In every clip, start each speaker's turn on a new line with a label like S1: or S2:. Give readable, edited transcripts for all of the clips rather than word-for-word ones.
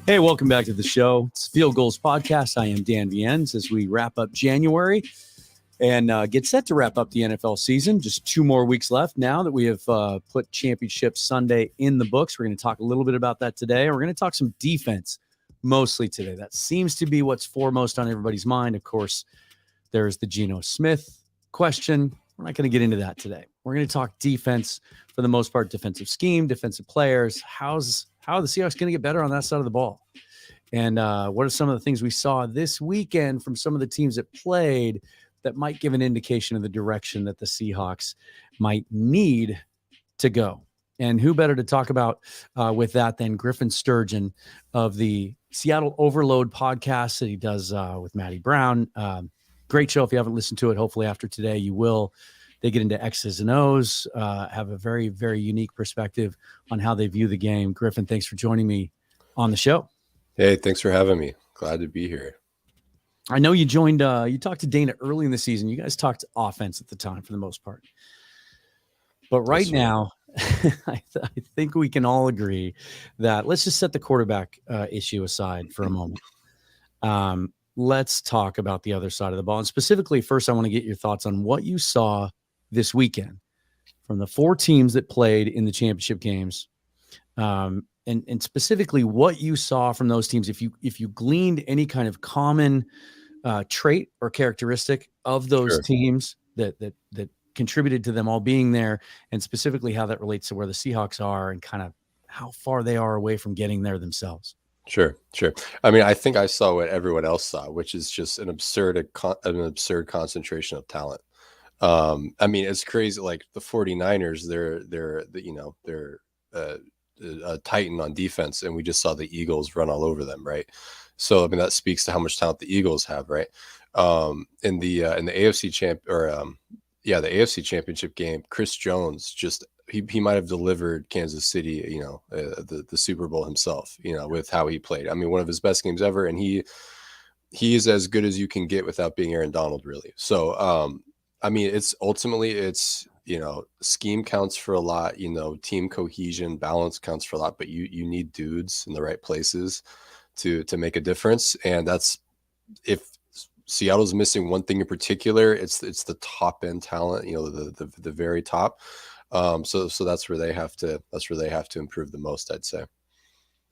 S1: Hey, welcome back to the show. It's Field Goals Podcast. I am Dan Viens as we wrap up January and get set to wrap up the NFL season. Just 2 more weeks left now that we have put Championship Sunday in the books. We're going to talk a little bit about that today. We're going to talk some defense mostly today. That seems to be what's foremost on everybody's mind. Of course, there's the Geno Smith question. We're not going to get into that today. We're going to talk defense for the most part, defensive scheme, defensive players. How are the Seahawks going to get better on that side of the ball? And what are some of the things we saw this weekend from some of the teams that played that might give an indication of the direction that the Seahawks might need to go? And who better to talk about with that than Griffin Sturgeon of the Seattle Overload podcast that he does with Matty Brown. Great show. If you haven't listened to it, hopefully after today you will. They get into X's and O's, have a very, very unique perspective on how they view the game. Griffin, thanks for joining me on the show.
S2: Hey, thanks for having me. Glad to be here.
S1: I know you joined, you talked to Dana early in the season. You guys talked offense at the time for the most part. But right now, I think we can all agree that let's just set the quarterback issue aside for a moment. Let's talk about the other side of the ball. And specifically, first, I want to get your thoughts on what you saw this weekend from the 4 teams that played in the championship games. And specifically what you saw from those teams, if you gleaned any kind of common trait or characteristic of those teams that contributed to them all being there, and specifically how that relates to where the Seahawks are and kind of how far they are away from getting there themselves.
S2: Sure. I mean, I think I saw what everyone else saw, which is just an absurd concentration of talent. I mean, it's crazy. Like the 49ers, they're a titan on defense, and we just saw the Eagles run all over them, right? So I mean, that speaks to how much talent the Eagles have, right? In the AFC the AFC Championship game, Chris Jones just he might have delivered Kansas City, the Super Bowl himself, with how he played. I mean, one of his best games ever, and he is as good as you can get without being Aaron Donald, really. So I mean, it's scheme counts for a lot, team cohesion, balance counts for a lot, but you need dudes in the right places to make a difference. And that's, if Seattle's missing one thing in particular, it's the top end talent, the very top. So that's where they have to improve the most, I'd say.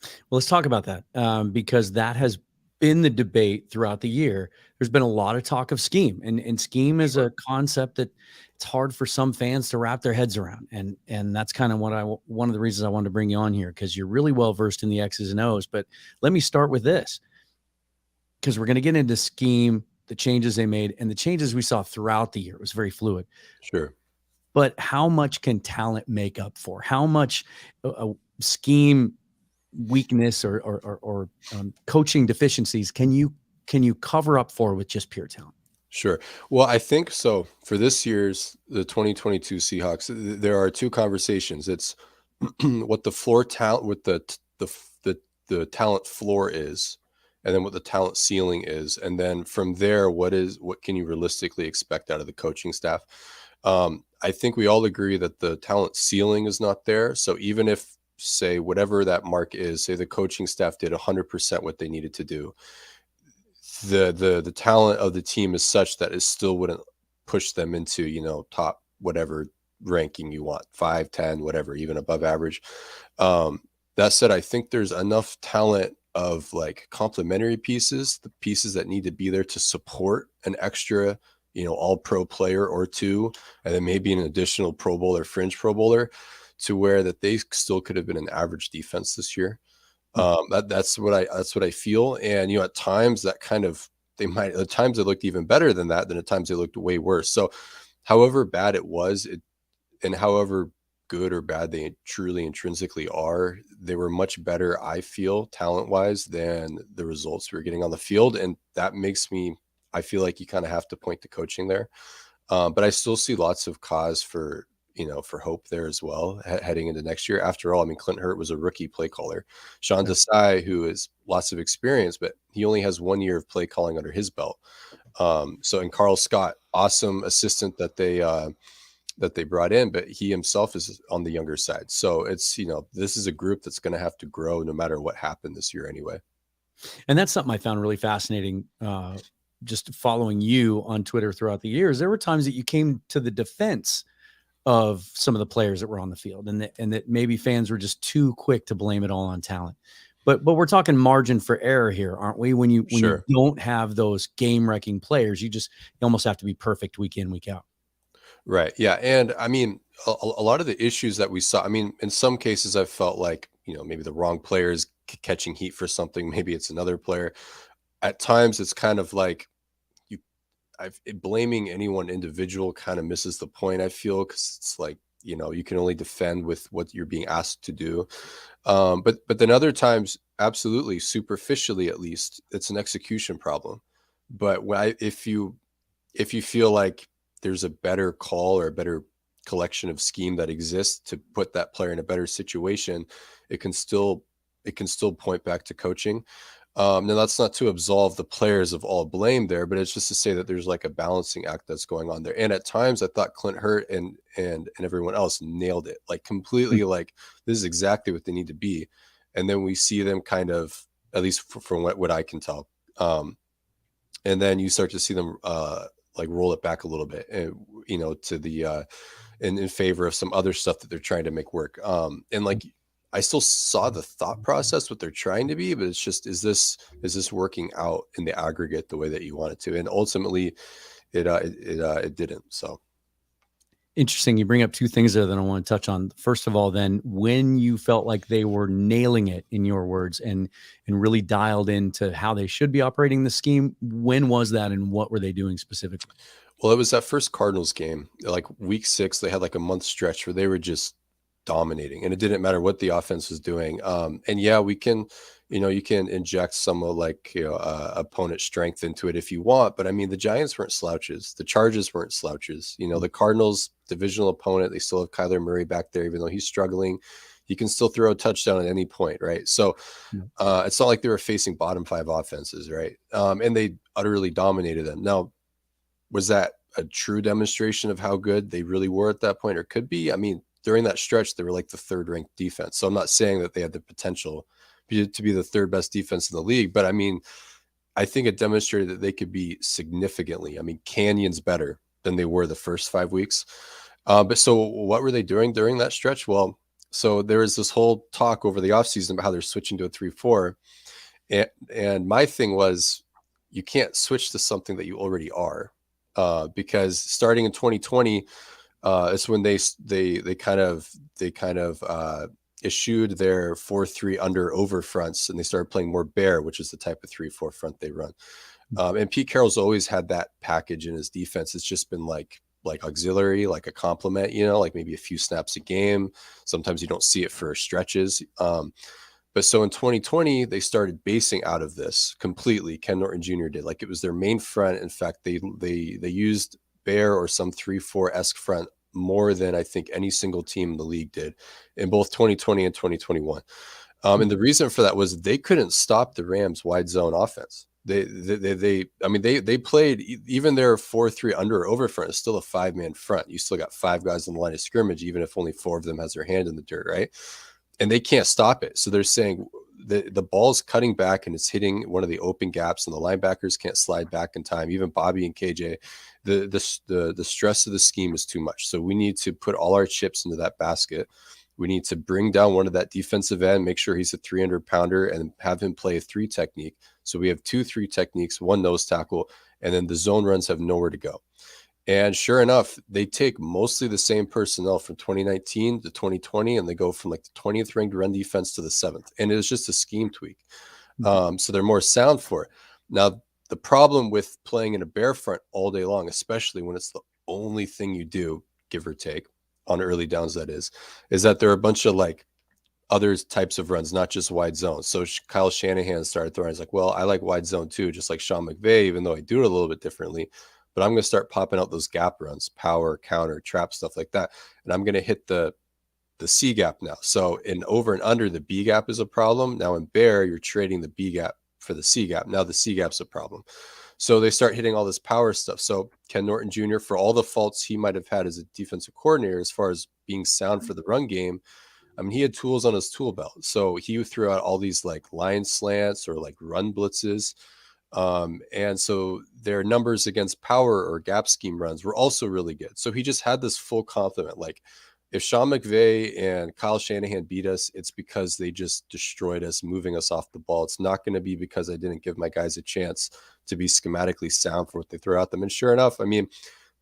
S1: Well, let's talk about that because that has been the debate throughout the year. There's been a lot of talk of scheme, and scheme is a concept that it's hard for some fans to wrap their heads around. And that's kind of one of the reasons I wanted to bring you on here, because you're really well versed in the X's and O's. But let me start with this, because we're going to get into scheme, the changes they made, and the changes we saw throughout the year. It was very fluid.
S2: Sure.
S1: But how much can talent make up for? How much scheme weakness or coaching deficiencies can you cover up for with just pure talent?
S2: Sure. Well, I think so. For this year's the 2022 Seahawks, there are 2 conversations. It's what the floor talent, what the talent floor is, and then what the talent ceiling is, and then from there, what can you realistically expect out of the coaching staff? I think we all agree that the talent ceiling is not there. So even if, say, whatever that mark is, say the coaching staff did 100% what they needed to do, the talent of the team is such that it still wouldn't push them into, top whatever ranking you want, 5, 10, whatever, even above average. That said, I think there's enough talent of like complementary pieces, the pieces that need to be there to support an extra, all pro player or 2, and then maybe an additional Pro Bowler, fringe Pro Bowler, to where that they still could have been an average defense this year. That's what I feel. And, at times that kind of, at times they looked even better than that, then at times they looked way worse. So however bad it was, and however good or bad they truly intrinsically are, they were much better, I feel, talent wise, than the results we were getting on the field. And that makes I feel like you kind of have to point to coaching there. But I still see lots of cause for hope there as well, heading into next year. After all, I mean, Clint Hurt was a rookie play caller. Sean Desai, who has lots of experience, but he only has 1 year of play calling under his belt. And Carl Scott, awesome assistant that they that they brought in, but he himself is on the younger side. So it's, this is a group that's going to have to grow no matter what happened this year anyway.
S1: And that's something I found really fascinating. Just following you on Twitter throughout the years, there were times that you came to the defense of some of the players that were on the field, and that maybe fans were just too quick to blame it all on talent. But we're talking margin for error here, aren't we? When you don't have those game wrecking players, you almost have to be perfect week in, week out.
S2: Right. Yeah. And I mean, a lot of the issues that we saw, I mean, in some cases I felt like, maybe the wrong player is catching heat for something. Maybe it's another player. At times it's kind of like blaming any one individual kind of misses the point, I feel, because it's like, you can only defend with what you're being asked to do. But then other times, absolutely, superficially at least, it's an execution problem. But if you feel like there's a better call or a better collection of scheme that exists to put that player in a better situation, it can still point back to coaching. Now that's not to absolve the players of all blame there, but it's just to say that there's like a balancing act that's going on there. And at times I thought Clint Hurt and everyone else nailed it, like completely, like this is exactly what they need to be. And then we see them kind of, at least from what I can tell. And then you start to see them like roll it back a little bit, and to the in favor of some other stuff that they're trying to make work. And like I still saw the thought process, what they're trying to be, but it's just, is this working out in the aggregate the way that you want it to? And ultimately it didn't. So
S1: interesting. You bring up two things there that I want to touch on. First of all, then, when you felt like they were nailing it, in your words, and really dialed into how they should be operating the scheme, when was that, and what were they doing specifically?
S2: Well, it was that first Cardinals game, like week 6, they had like a month stretch where they were just dominating, and it didn't matter what the offense was doing. And yeah, we can, you can inject some of like, opponent strength into it if you want, but I mean, the Giants weren't slouches. The Chargers weren't slouches. The Cardinals, divisional opponent, they still have Kyler Murray back there, even though he's struggling. He can still throw a touchdown at any point, right? So it's not like they were facing bottom 5 offenses, right? And they utterly dominated them. Now, was that a true demonstration of how good they really were at that point, or could be? I mean, during that stretch, they were like the 3rd ranked defense. So I'm not saying that they had the potential to be the 3rd best defense in the league, but I mean, I think it demonstrated that they could be significantly, canyons better than they were the first 5 weeks. But so what were they doing during that stretch? Well, so there was this whole talk over the offseason about how they're switching to a 3-4. And my thing was, you can't switch to something that you already are, because starting in 2020, it's when they kind of eschewed their 4-3 under over fronts, and they started playing more bear, which is the type of 3-4 front they run. And Pete Carroll's always had that package in his defense. It's just been like auxiliary, like a complement, like maybe a few snaps a game. Sometimes you don't see it for stretches. But so in 2020, they started basing out of this completely. Ken Norton Jr. did, like it was their main front. In fact, they used bear or some 3-4-esque front more than I think any single team in the league did in both 2020 and 2021. And the reason for that was they couldn't stop the Rams' wide zone offense. They played, even their 4-3 under or over front is still a 5-man front. You still got 5 guys on the line of scrimmage, even if only 4 of them has their hand in the dirt, right? And they can't stop it. So they're saying the ball's cutting back and it's hitting one of the open gaps, and the linebackers can't slide back in time. Even Bobby and KJ, the stress of the scheme is too much. So we need to put all our chips into that basket. We need to bring down one of that defensive end, make sure he's a 300-pounder, and have him play a 3 technique. So we have 2 3 techniques, 1 nose tackle, and then the zone runs have nowhere to go. And sure enough, they take mostly the same personnel from 2019 to 2020, and they go from like the 20th ranked run defense to the 7th. And it was just a scheme tweak. So they're more sound for it. Now, the problem with playing in a bear front all day long, especially when it's the only thing you do, give or take, on early downs, that is that there are a bunch of like other types of runs, not just wide zone. So Kyle Shanahan started throwing, he's like, well, I like wide zone too, just like Sean McVay, even though I do it a little bit differently. But I'm going to start popping out those gap runs, power, counter, trap, stuff like that. And I'm going to hit the C gap now. So in over and under, the B gap is a problem. Now in bear, you're trading the B gap for the C gap. Now the C gap's a problem. So they start hitting all this power stuff. So Ken Norton Jr., for all the faults he might have had as a defensive coordinator, as far as being sound for the run game, I mean, he had tools on his tool belt. So he threw out all these like line slants or like run blitzes. And so their numbers against power or gap scheme runs were also really good. So he just had this full complement. Like if Sean McVay and Kyle Shanahan beat us, it's because they just destroyed us, moving us off the ball. It's not going to be because I didn't give my guys a chance to be schematically sound for what they throw at them. And sure enough, I mean,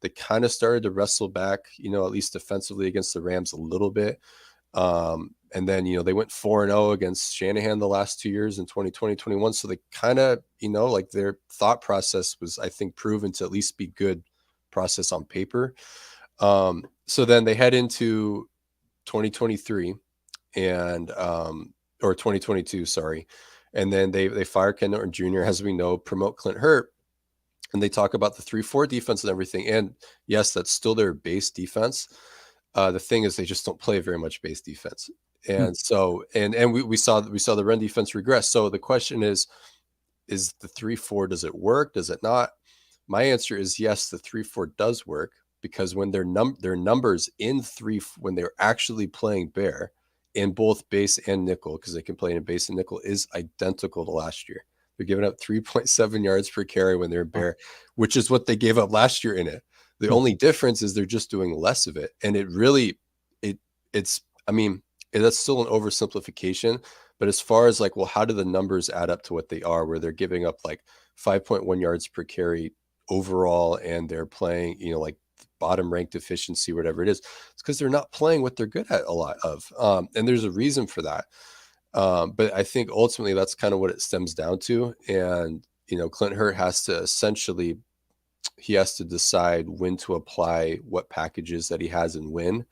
S2: they kind of started to wrestle back, at least defensively against the Rams a little bit. And then, they went 4-0 against Shanahan the last 2 years in 2020, 21. So they kind of, like their thought process was, I think, proven to at least be good process on paper. So then they head into 2023 and, or 2022, sorry. And then they fire Ken Norton Jr., as we know, promote Clint Hurt. And they talk about the 3-4 defense and everything. And yes, that's still their base defense. The thing is, they just don't play very much base defense, and so we saw the run defense regress. So the question is the 3-4, does it work? Does it not? My answer is yes. The 3-4 does work because when their numbers in when they're actually playing bear in both base and nickel, because they can play in base and nickel, is identical to last year. They're giving up 3.7 yards per carry when they're bear, which is what they gave up last year in it. The only difference is they're just doing less of it. And it really, that's still an oversimplification, but as far as like, well, how do the numbers add up to what they are, where they're giving up like 5.1 yards per carry overall, and they're playing, like bottom ranked efficiency, whatever it is, it's because they're not playing what they're good at a lot of. And there's a reason for that. But I think ultimately that's kind of what it stems down to. And, Clint Hurt has to essentially, he has to decide when to apply what packages that he has and when.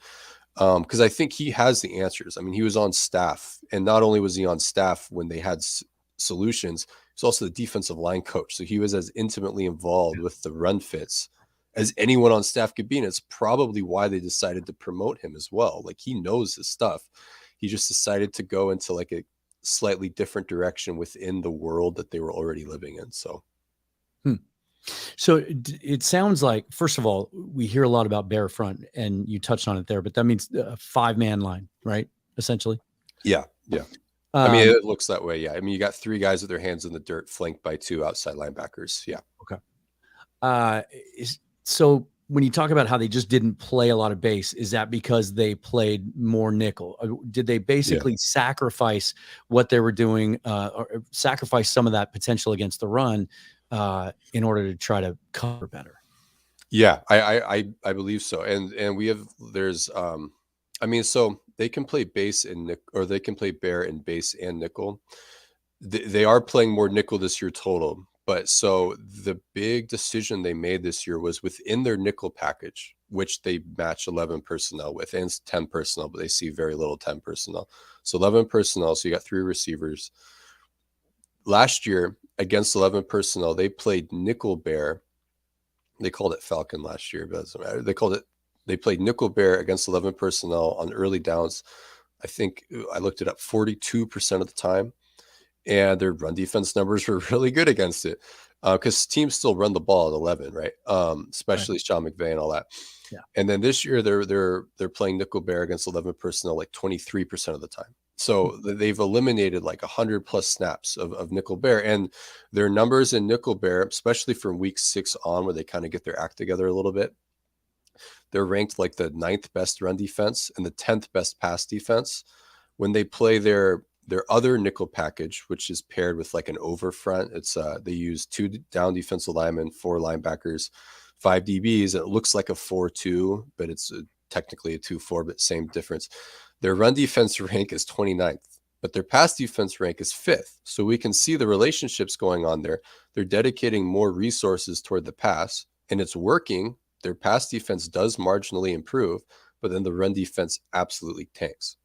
S2: Because I think he has the answers. I mean, he was on staff, and not only was he on staff when they had solutions, he's also the defensive line coach. So he was as intimately involved with the run fits as anyone on staff could be. And it's probably why they decided to promote him as well. Like, he knows his stuff. He just decided to go into like a slightly different direction within the world that they were already living in.
S1: So it sounds like, first of all, we hear a lot about bear front, and you touched on it there, but that means a 5-man line, right? Essentially.
S2: Yeah. I mean, it looks that way. Yeah. I mean, you got 3 guys with their hands in the dirt, flanked by 2 outside linebackers. Yeah.
S1: Okay. So when you talk about how they just didn't play a lot of base, is that because they played more nickel? Did they basically sacrifice what they were doing, or sacrifice some of that potential against the run, in order to try to cover better?
S2: Yeah, I believe so. And there's so they can play base and nickel, or they can play bear in base and nickel. They are playing more nickel this year total. But so the big decision they made this year was within their nickel package, which they match 11 personnel with, and it's 10 personnel, but they see very little 10 personnel. So 11 personnel. So you got 3 receivers. Last year against 11 personnel, they played nickel bear. They called it Falcon last year, but it doesn't matter. They played nickel bear against 11 personnel on early downs. I think I looked it up 42% of the time. And their run defense numbers were really good against it, because teams still run the ball at 11, right? Especially Sean McVay and all that.
S1: Yeah.
S2: And then this year they're playing nickel bear against 11 personnel like 23% of the time. So they've eliminated like 100 plus snaps of nickel bear, and their numbers in nickel bear, especially from week 6 on, where they kind of get their act together a little bit, they're ranked like the 9th best run defense and the 10th best pass defense. When they play their other nickel package, which is paired with like an over front, it's they use 2 down defensive linemen, 4 linebackers, 5 DBs. And it looks like a 4-2, but it's technically a 2-4, but same difference. Their run defense rank is 29th, but their pass defense rank is 5th. So we can see the relationships going on there. They're dedicating more resources toward the pass, and it's working. Their pass defense does marginally improve, but then the run defense absolutely tanks.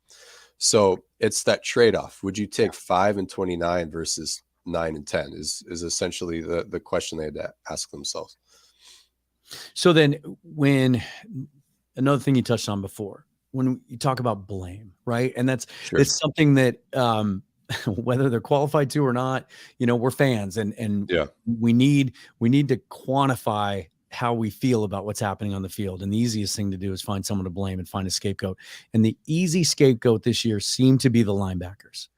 S2: So it's that trade-off. Would you take 5 and 29 versus 9 and 10 is essentially the question they had to ask themselves.
S1: So then when another thing you touched on before, when you talk about blame, right? And it's something that whether they're qualified to or not, we're fans, and
S2: Yeah.
S1: we need to quantify how we feel about what's happening on the field. And the easiest thing to do is find someone to blame and find a scapegoat. And the easy scapegoat this year seemed to be the linebackers.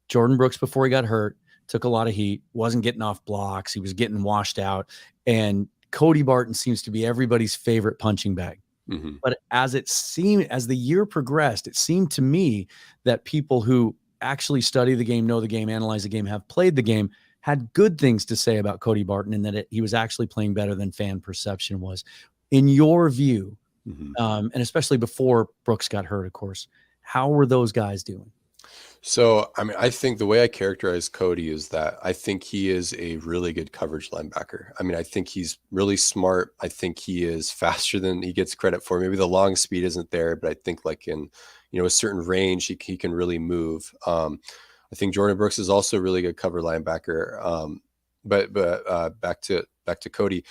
S1: Jordan Brooks, before he got hurt, took a lot of heat, wasn't getting off blocks. He was getting washed out. And Cody Barton seems to be everybody's favorite punching bag.
S2: Mm-hmm.
S1: But as the year progressed, it seemed to me that people who actually study the game, know the game, analyze the game, have played the game, had good things to say about Cody Barton, and that he was actually playing better than fan perception was. In your view,
S2: Mm-hmm.
S1: And especially before Brooks got hurt, of course, how were those guys doing?
S2: So, I mean, I think the way I characterize Cody is that I think he is a really good coverage linebacker. I mean, I think he's really smart. I think he is faster than he gets credit for. Maybe the long speed isn't there, but I think like in, a certain range, he can really move. I think Jordan Brooks is also a really good cover linebacker. But back to Cody,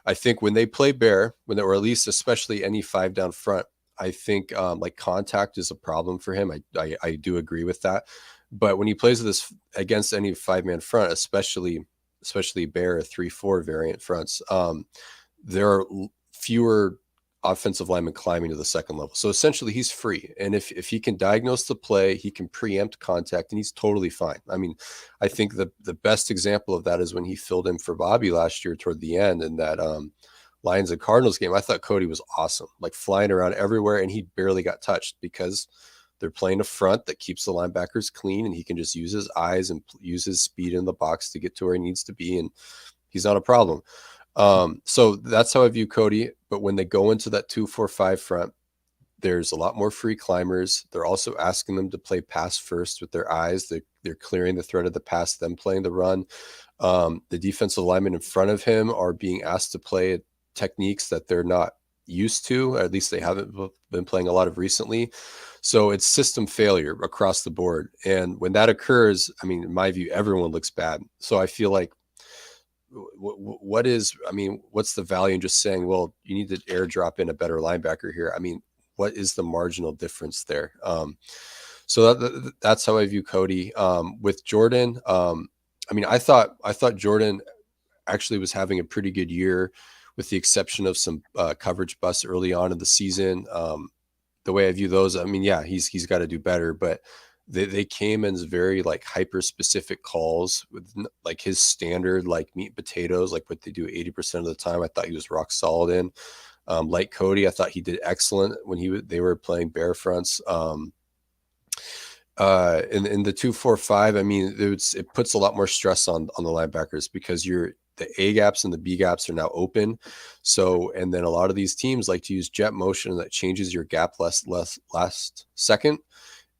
S2: I think when they play bear, or at least especially any 5 down front, I think like contact is a problem for him. I do agree with that. But when he plays this against any 5-man front, especially bear 3-4 variant fronts, there are fewer offensive linemen climbing to the second level. So essentially he's free. And if he can diagnose the play, he can preempt contact, and he's totally fine. I mean, I think the best example of that is when he filled in for Bobby last year toward the end in that Lions and Cardinals game. I thought Cody was awesome, like flying around everywhere, and he barely got touched because they're playing a front that keeps the linebackers clean, and he can just use his eyes and use his speed in the box to get to where he needs to be, and he's not a problem. So that's how I view Cody. But when they go into that 2-4-5 front, there's a lot more free climbers. They're also asking them to play pass first with their eyes. They're clearing the threat of the pass, them playing the run. The defensive linemen in front of him are being asked to play techniques that they're not used to, or at least they haven't been playing a lot of recently. So it's system failure across the board. And when that occurs, I mean, in my view, everyone looks bad. So I feel like what's the value in just saying, well, you need to airdrop in a better linebacker here? I mean, what is the marginal difference there? So that's how I view Cody. With Jordan, I mean, I thought Jordan actually was having a pretty good year, with the exception of some coverage busts early on in the season. The way I view those, I mean, yeah, he's got to do better, but they came in as very like hyper specific calls with like his standard like meat and potatoes, like what they do 80% of the time. I thought he was rock solid in. Like Cody, I thought he did excellent when they were playing bear fronts. In the 2-4-5, I mean, it puts a lot more stress on the linebackers, because the A gaps and the B gaps are now open. So, and then a lot of these teams like to use jet motion that changes your gap last second.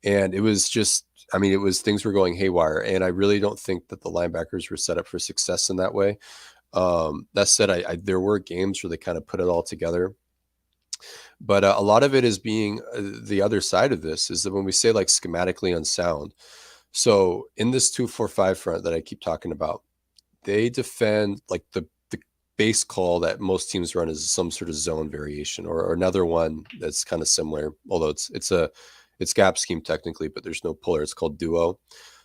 S2: And it was just, I mean, things were going haywire. And I really don't think that the linebackers were set up for success in that way. That said, there were games where they kind of put it all together. But a lot of it is being the other side of this is that when we say like schematically unsound. So in this 2-4-5 front that I keep talking about, they defend like the base call that most teams run is some sort of zone variation, or another one that's kind of similar, although it's gap scheme technically, but there's no puller. It's called duo.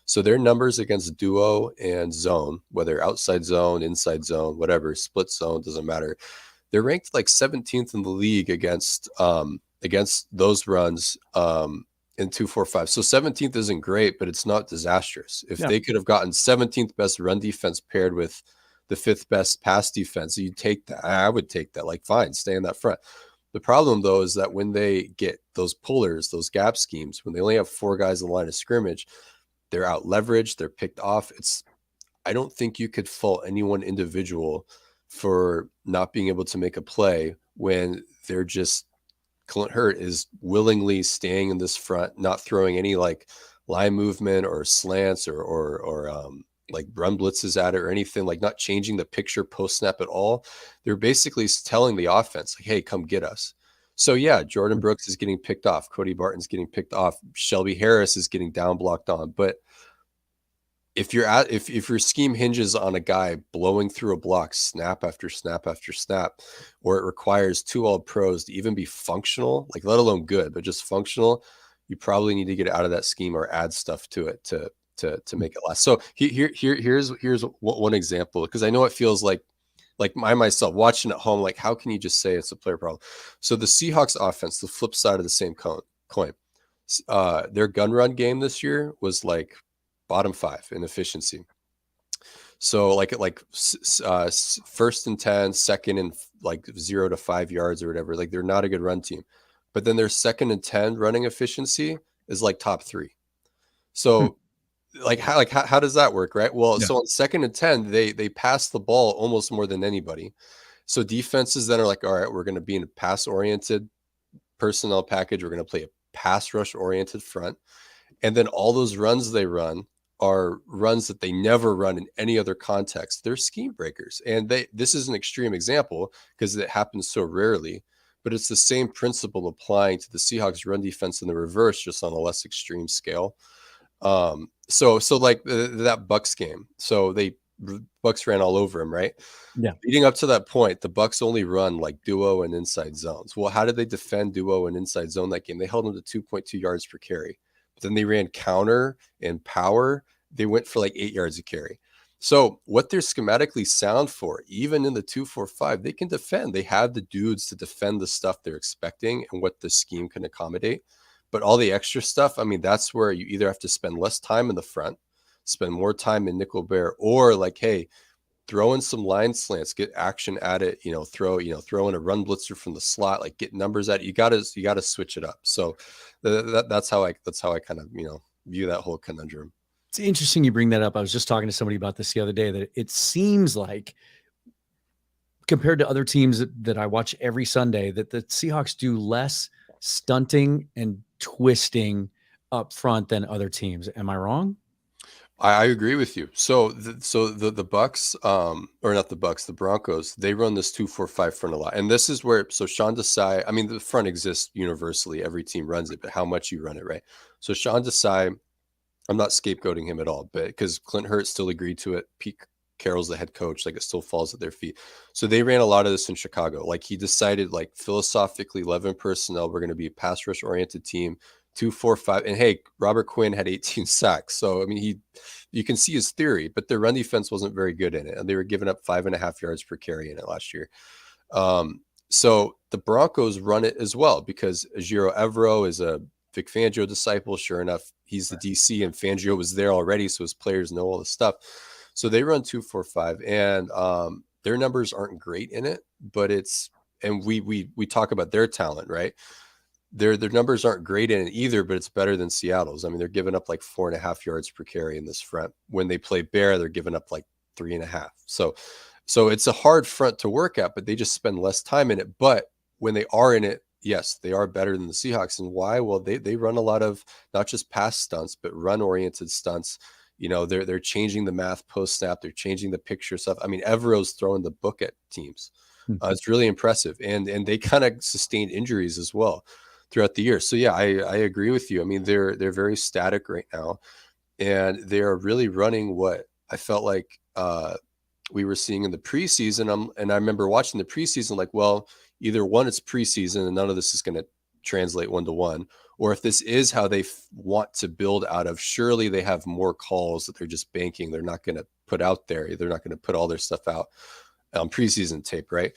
S2: So their numbers against duo and zone, whether outside zone, inside zone, whatever, split zone, doesn't matter. They're ranked like 17th in the league against those runs in 2-4-5. So 17th isn't great, but it's not disastrous. If they could have gotten 17th best run defense paired with the 5th best pass defense, you'd take that. I would take that. Like, fine, stay in that front. The problem, though, is that when they get those pullers, those gap schemes, when they only have 4 guys in the line of scrimmage, they're out leveraged, they're picked off. I don't think you could fault any one individual for not being able to make a play when they're just, Clint Hurt is willingly staying in this front, not throwing any like line movement or slants or like run blitzes at it or anything, like not changing the picture post snap at all. They're basically telling the offense like, hey, come get us. So yeah, Jordan Brooks is getting picked off. Cody Barton's getting picked off. Shelby Harris is getting down blocked on. But if your scheme hinges on a guy blowing through a block snap after snap after snap, or it requires 2 all pros to even be functional, like let alone good, but just functional, you probably need to get out of that scheme or add stuff to it to to make it last. So here's one example, because I know it feels like I myself watching at home, like how can you just say it's a player problem? So the Seahawks offense, the flip side of the same coin, their gun run game this year was like bottom 5 in efficiency. So first and 10, second and like 0 to 5 yards or whatever. Like they're not a good run team, but then their second and 10 running efficiency is like top 3. So how does that work, right? Well,
S1: Yeah.
S2: so on second and 10, they pass the ball almost more than anybody. So defenses then are like, all right, we're going to be in a pass oriented personnel package. We're going to play a pass rush oriented front. And then all those runs they run are runs that they never run in any other context. They're scheme breakers. And this is an extreme example because it happens so rarely, but it's the same principle applying to the Seahawks run defense in the reverse, just on a less extreme scale. So like that Bucks game. So Bucks ran all over him, right?
S1: Yeah.
S2: Leading up to that point, the Bucks only run like duo and inside zones. Well, how did they defend duo and inside zone that game? They held them to 2.2 yards per carry. But then they ran counter and power. They went for like 8 yards a carry. So what they're schematically sound for, even in the 2-4-5, they can defend. They have the dudes to defend the stuff they're expecting and what the scheme can accommodate. But all the extra stuff, I mean, that's where you either have to spend less time in the front, spend more time in nickel bear, or like, hey, throw in some line slants, get action at it, throw in a run blitzer from the slot, like get numbers at it. You gotta switch it up. So that's how I kind of, view that whole conundrum.
S1: It's interesting you bring that up. I was just talking to somebody about this the other day, that it seems like, compared to other teams that I watch every Sunday, that the Seahawks do less stunting and twisting up front than other teams. Am I wrong?
S2: I agree with you. So the Bucks, or not the Bucks, the Broncos, they run this 2-4-5 front a lot. And this is where, so Sean Desai, I mean, the front exists universally. Every team runs it, but how much you run it, right? So Sean Desai, I'm not scapegoating him at all, but because Clint Hurtt still agreed to it. Pete Carroll's the head coach, like it still falls at their feet. So they ran a lot of this in Chicago. Like he decided, like philosophically, 11 personnel, we're going to be a pass rush oriented team, 2-4-5. And hey, Robert Quinn had 18 sacks. So, I mean, you can see his theory, but their run defense wasn't very good in it. And they were giving up 5.5 yards per carry in it last year. So the Broncos run it as well, because Ejiro Evero is a Vic Fangio disciple. Sure enough, he's the DC, and Fangio was there already, so his players know all the stuff. So they run 2-4-5, and their numbers aren't great in it, but and we talk about their talent, right? Their numbers aren't great in it either, but it's better than Seattle's. I mean, they're giving up like 4.5 yards per carry in this front. When they play Bear, they're giving up like 3.5. So it's a hard front to work at, but they just spend less time in it. But when they are in it, yes, they are better than the Seahawks. And why? Well, they run a lot of not just pass stunts, but run-oriented stunts. They're changing the math post-snap. They're changing the picture stuff. I mean, Evero's throwing the book at teams. It's really impressive. And they kind of sustained injuries as well throughout the year. So yeah, I agree with you. I mean, they're very static right now, and they are really running what I felt like we were seeing in the preseason. And I remember watching the preseason, like, well, either one, it's preseason and none of this is going to translate 1-to-1, or if this is how they want to build out of, surely they have more calls that they're just banking. They're not going to put out there. They're not going to put all their stuff out on preseason tape, right?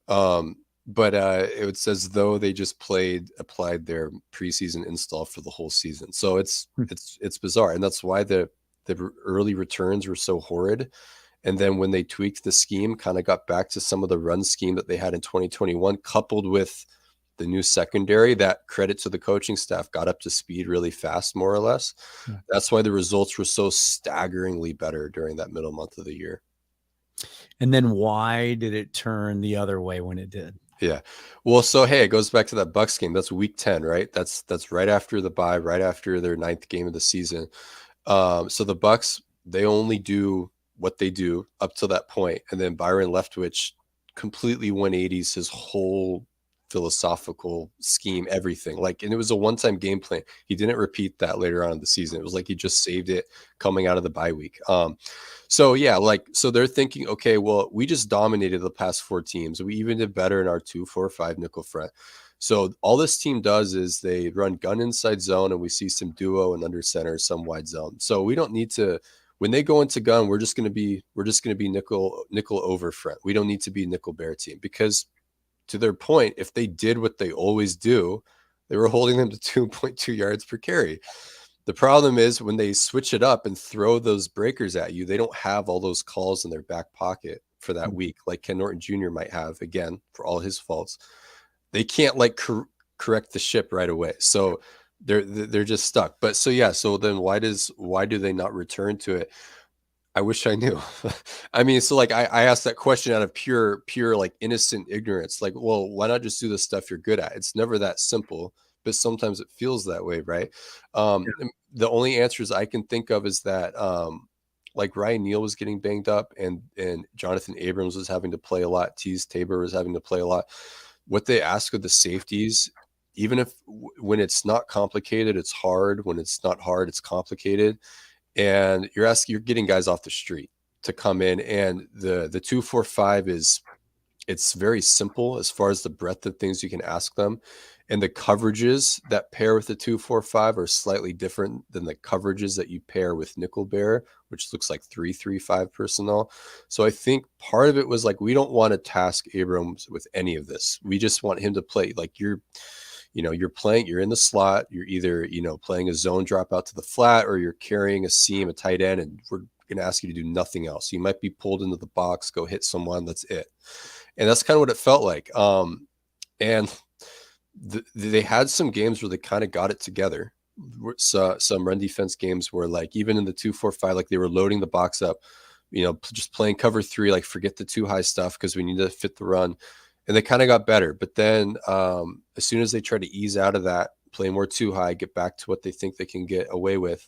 S2: But it's as though they just applied their preseason install for the whole season. So it's bizarre, and that's why the early returns were so horrid. And then when they tweaked the scheme, kind of got back to some of the run scheme that they had in 2021, coupled with the new secondary, that, credit to the coaching staff, got up to speed really fast, more or less. Yeah. That's why the results were so staggeringly better during that middle month of the year.
S1: And then why did it turn the other way when it did?
S2: Yeah. Well, so, hey, it goes back to that Bucks game. That's week 10, right? That's right after the bye, right after their 9th game of the season. So the Bucks, they only do what they do up to that point. And then Byron Leftwich completely 180s his whole philosophical scheme, everything. Like, and it was a one-time game plan. He didn't repeat that later on in the season. It was like he just saved it coming out of the bye week. So yeah, so they're thinking, okay, well, we just dominated the past 4 teams. We even did better in our 2-4-5 nickel front. So all this team does is they run gun inside zone, and we see some duo and under center, some wide zone. So we don't need to, when they go into gun, we're just going to be nickel over front. We don't need to be nickel bear team, because to their point, if they did what they always do, they were holding them to 2.2 yards per carry. The problem is when they switch it up and throw those breakers at you, they don't have all those calls in their back pocket for that week, like Ken Norton Jr. might have, again, for all his faults. They can't like correct the ship right away. So they're just stuck. But so then why do they not return to it? I wish I knew. I mean, so like I asked that question out of pure like innocent ignorance. Like, well, why not just do the stuff you're good at? It's never that simple, but sometimes it feels that way, right? The only answers I can think of is that like Ryan Neal was getting banged up, and Jonathan Abrams was having to play a lot. Tease Tabor was having to play a lot. What they ask of the safeties, even if when it's not complicated, it's hard. When it's not hard, it's complicated. And you're getting guys off the street to come in, and the 2-4-5 it's very simple as far as the breadth of things you can ask them. And the coverages that pair with the 2-4-5 are slightly different than the coverages that you pair with nickel bear, which looks like 3-3-5 personnel. So I think part of it was like, we don't want to task Abrams with any of this. We just want him to play like you're in the slot. You're either, playing a zone drop out to the flat, or you're carrying a seam, a tight end, and we're going to ask you to do nothing else. You might be pulled into the box, go hit someone. That's it. And that's kind of what it felt like. And they had some games where they kind of got it together. So, some run defense games where, like, even in the 2-4-5, like they were loading the box up, just playing cover 3, like forget the too high stuff because we need to fit the run. And they kind of got better. But then as soon as they try to ease out of that, play more too high, get back to what they think they can get away with,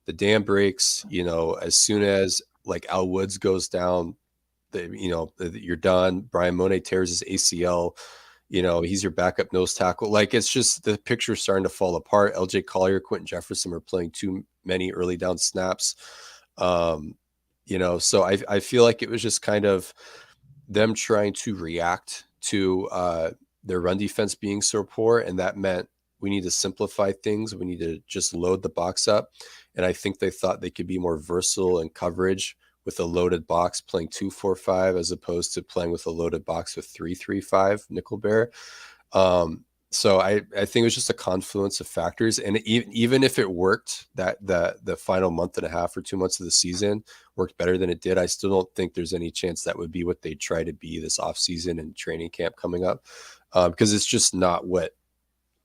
S2: the dam breaks. As soon as like Al Woods goes down, you're done. Brian Monet tears his ACL. He's your backup nose tackle. Like, it's just the picture's starting to fall apart. LJ Collier, Quentin Jefferson are playing too many early down snaps. So I feel like it was just kind of them trying to react to their run defense being so poor. And that meant we need to simplify things. We need to just load the box up. And I think they thought they could be more versatile in coverage with a loaded box, playing 2-4-5 as opposed to playing with a loaded box with 3-3-5 nickel bear. So I think it was just a confluence of factors. And even if it worked, that the final month and a half or 2 months of the season worked better than it did, I still don't think there's any chance that would be what they try to be this offseason and training camp coming up, because it's just not what,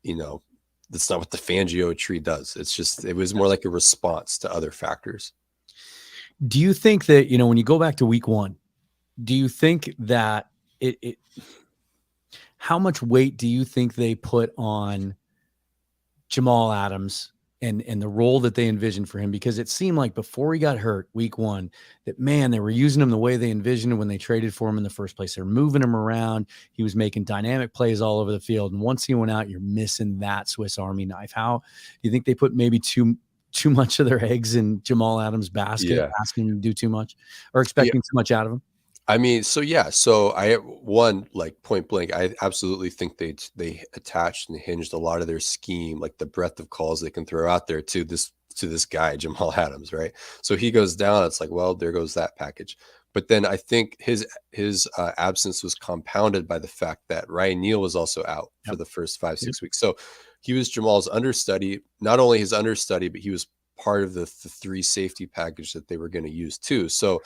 S2: that's not what the Fangio tree does. It was more like a response to other factors.
S1: Do you think that, when you go back to week 1, do you think that how much weight do you think they put on Jamal Adams and the role that they envisioned for him? Because it seemed like before he got hurt week 1, that, man, they were using him the way they envisioned him when they traded for him in the first place. They're moving him around. He was making dynamic plays all over the field. And once he went out, you're missing that Swiss Army knife. How do you think they put maybe too much of their eggs in Jamal Adams' basket, asking him to do too much or expecting too much out of him?
S2: I mean, so I like point blank, I absolutely think they attached and hinged a lot of their scheme, like the breadth of calls they can throw out there to this guy, Jamal Adams, right? So he goes down, it's like, well, there goes that package. But then I think his absence was compounded by the fact that Ryan Neal was also out for the first 5-6 weeks. So he was Jamal's understudy, not only his understudy, but he was part of the 3 safety package that they were going to use too. So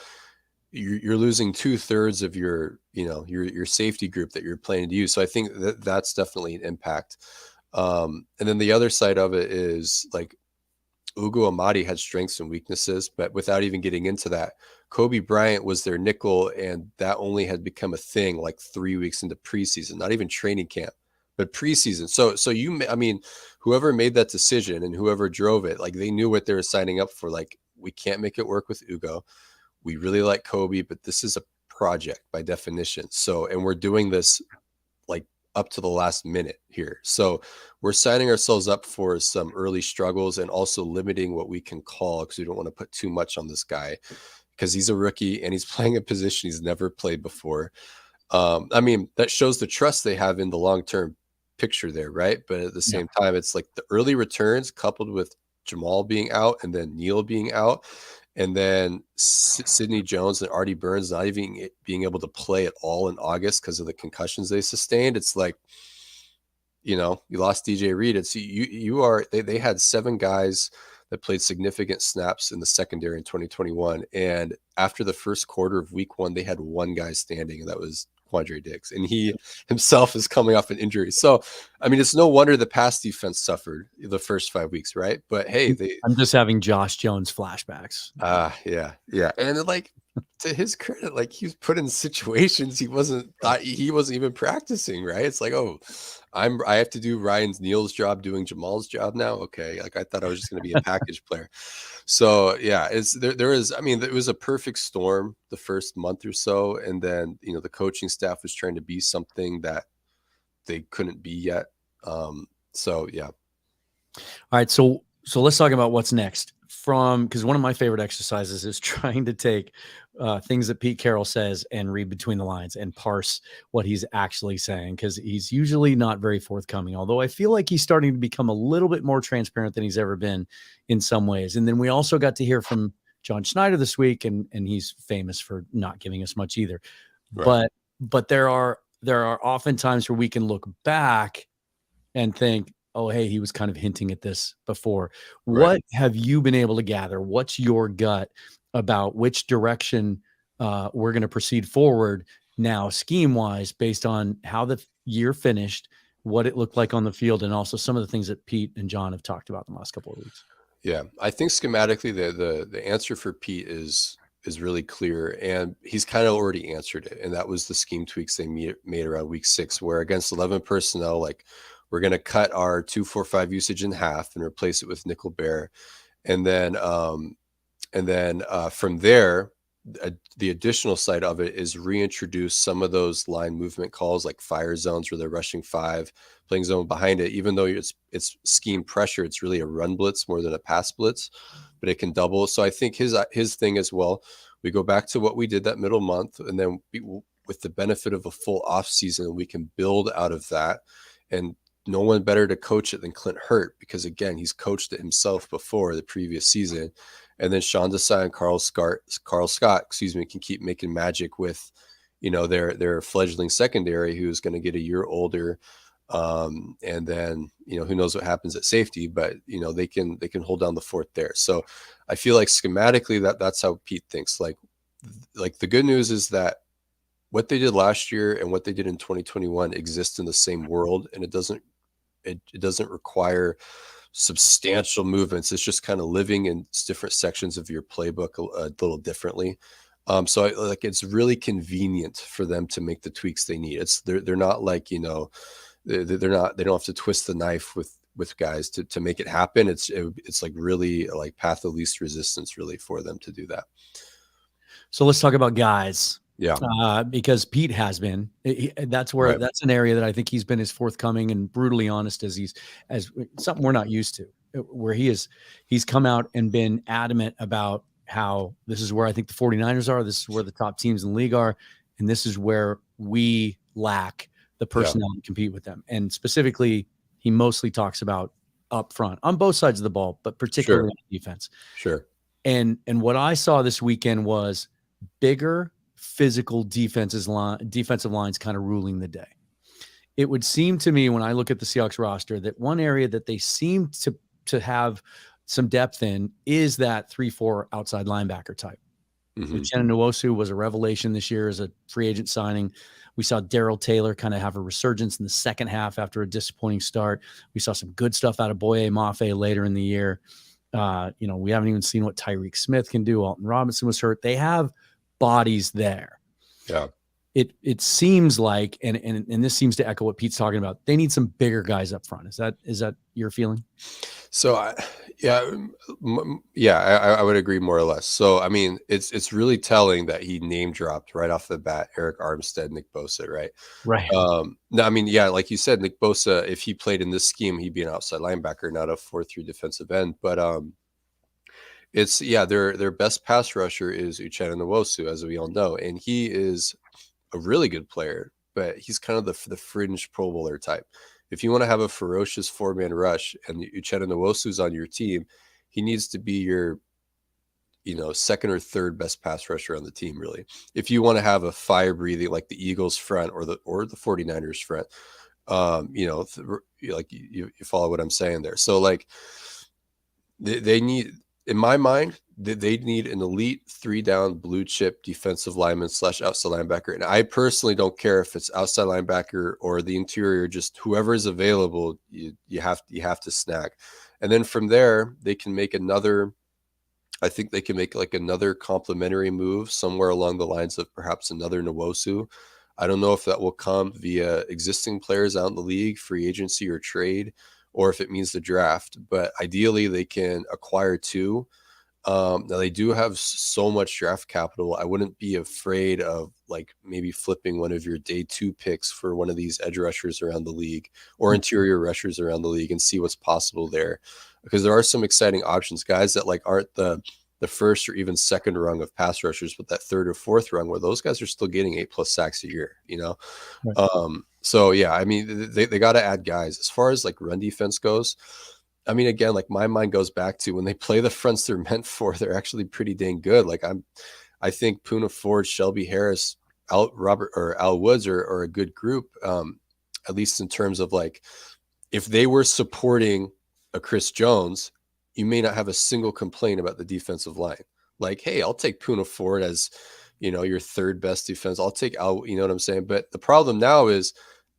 S2: you're losing 2/3 of your safety group that you're planning to use. So I think that's definitely an impact. And then the other side of it is, like, Ugo Amadi had strengths and weaknesses, but without even getting into that, Kobe Bryant was their nickel, and that only had become a thing like 3 weeks into preseason, not even training camp, but preseason. So whoever made that decision and whoever drove it, like, they knew what they were signing up for. Like, we can't make it work with Ugo. We really like Kobe, but this is a project by definition. So, and we're doing this like up to the last minute here. So we're signing ourselves up for some early struggles, and also limiting what we can call, because we don't want to put too much on this guy, because he's a rookie and he's playing a position he's never played before. That shows the trust they have in the long-term picture there, right? But at the same time, it's like the early returns coupled with Jamal being out and then Neal being out, and then Sidney Jones and Artie Burns not even being able to play at all in August because of the concussions they sustained. It's like, you lost DJ Reed. It's they had 7 guys that played significant snaps in the secondary in 2021. And after the first quarter of week 1, they had 1 guy standing, and that was Quandre Diggs. And he himself is coming off an injury. So, I mean, it's no wonder the pass defense suffered the first 5 weeks, right? But hey,
S1: I'm just having Josh Jones flashbacks.
S2: Yeah. And like, to his credit, like, he was put in situations he wasn't even practicing, right? It's like, oh, I have to do Neal's job doing Jamal's job now. Okay. Like, I thought I was just going to be a package player. So yeah, it was a perfect storm the first month or so. And then, the coaching staff was trying to be something that they couldn't be yet. So yeah.
S1: All right. So let's talk about what's next because one of my favorite exercises is trying to take things that Pete Carroll says and read between the lines and parse what he's actually saying, because he's usually not very forthcoming, although I feel like he's starting to become a little bit more transparent than he's ever been in some ways. And then we also got to hear from John Schneider this week, and he's famous for not giving us much either. Right. But there are often times where we can look back and think, oh, hey, he was kind of hinting at this before. Right. What have you been able to gather? What's your gut about which direction we're going to proceed forward now, scheme-wise, based on how the year finished, what it looked like on the field, and also some of the things that Pete and John have talked about in the last couple of weeks?
S2: Yeah, I think schematically the answer for Pete is really clear, and he's kind of already answered it, and that was the scheme tweaks they made around week 6, where against 11 personnel, like, we're going to cut our 2-4-5 usage in half and replace it with nickel bear. And then from there, the additional side of it is reintroduce some of those line movement calls, like fire zones, where they're rushing 5, playing zone behind it. Even though it's scheme pressure, it's really a run blitz more than a pass blitz, but it can double. So I think his thing as well, we go back to what we did that middle month, and then with the benefit of a full off season, we can build out of that. And no one better to coach it than Clint Hurt, because again, he's coached it himself before the previous season. And then Sean Desai and Carl Scott, can keep making magic with, their fledgling secondary, who's going to get a year older. And then, who knows what happens at safety, but they can hold down the fort there. So I feel like schematically that's how Pete thinks. Like the good news is that what they did last year and what they did in 2021 exist in the same world, and it doesn't require substantial movements. It's just kind of living in different sections of your playbook a little differently. So it's really convenient for them to make the tweaks they need. They're not like, they don't have to twist the knife with guys to make it happen. It's like really like path of least resistance really for them to do that.
S1: So let's talk about guys.
S2: Yeah.
S1: Because Pete has been, that's an area that I think he's been as forthcoming and brutally honest as something we're not used to, where he's come out and been adamant about how this is where I think the 49ers are. This is where the top teams in the league are. And this is where we lack the personnel to compete with them. And specifically, he mostly talks about up front on both sides of the ball, but particularly on defense.
S2: Sure.
S1: And what I saw this weekend was bigger physical defensive lines kind of ruling the day. It would seem to me when I look at the Seahawks roster that one area that they seem to have some depth in is that 3-4 outside linebacker type. Mm-hmm. Uchenna Nwosu was a revelation this year as a free agent signing. We saw Darrell Taylor kind of have a resurgence in the second half after a disappointing start. We saw some good stuff out of Boye Mafe later in the year. We haven't even seen what Tyreek Smith can do. Alton Robinson was hurt. They have bodies there.
S2: Yeah.
S1: It seems like, and this seems to echo what Pete's talking about, they need some bigger guys up front. Is that your feeling?
S2: So I would agree more or less. So I mean, it's really telling that he name dropped right off the bat Eric Armstead, Nick Bosa, right?
S1: Right.
S2: No, I mean, yeah, like you said, Nick Bosa, if he played in this scheme, he'd be an outside linebacker, not a 4-3 defensive end. But their best pass rusher is Uchenna Nwosu, as we all know, and he is a really good player, but he's kind of the fringe Pro Bowler type. if you want to have a ferocious 4-man rush and Uchenna Nwosu's on your team, he needs to be your, second or third best pass rusher on the team, really. If you want to have a fire breathing, like the Eagles front or the 49ers front, you follow what I'm saying there. So like they need, in my mind, they need an elite 3-down blue chip defensive lineman / outside linebacker. And I personally don't care if it's outside linebacker or the interior, just whoever is available, you have to snag. And then from there, they can make another, I think they can make like another complementary move somewhere along the lines of perhaps another Nwosu. I don't know if that will come via existing players out in the league, free agency or trade, or if it means the draft. But ideally, they can acquire 2. Now they do have so much draft capital. I wouldn't be afraid of like maybe flipping one of your day 2 picks for one of these edge rushers around the league or interior rushers around the league and see what's possible there, because there are some exciting options, guys that like aren't the first or even second rung of pass rushers, but that third or fourth rung where those guys are still getting 8+ sacks a year, Right. So yeah, I mean, they got to add guys. As far as like run defense goes, I mean, again, like my mind goes back to when they play the fronts they're meant for, they're actually pretty dang good. Like I think Poona Ford, Shelby Harris, Al Woods are a good group, at least in terms of like, if they were supporting a Chris Jones, you may not have a single complaint about the defensive line. Like, hey, I'll take Poona Ford as, your third best defense. I'll take Al, you know what I'm saying? But the problem now is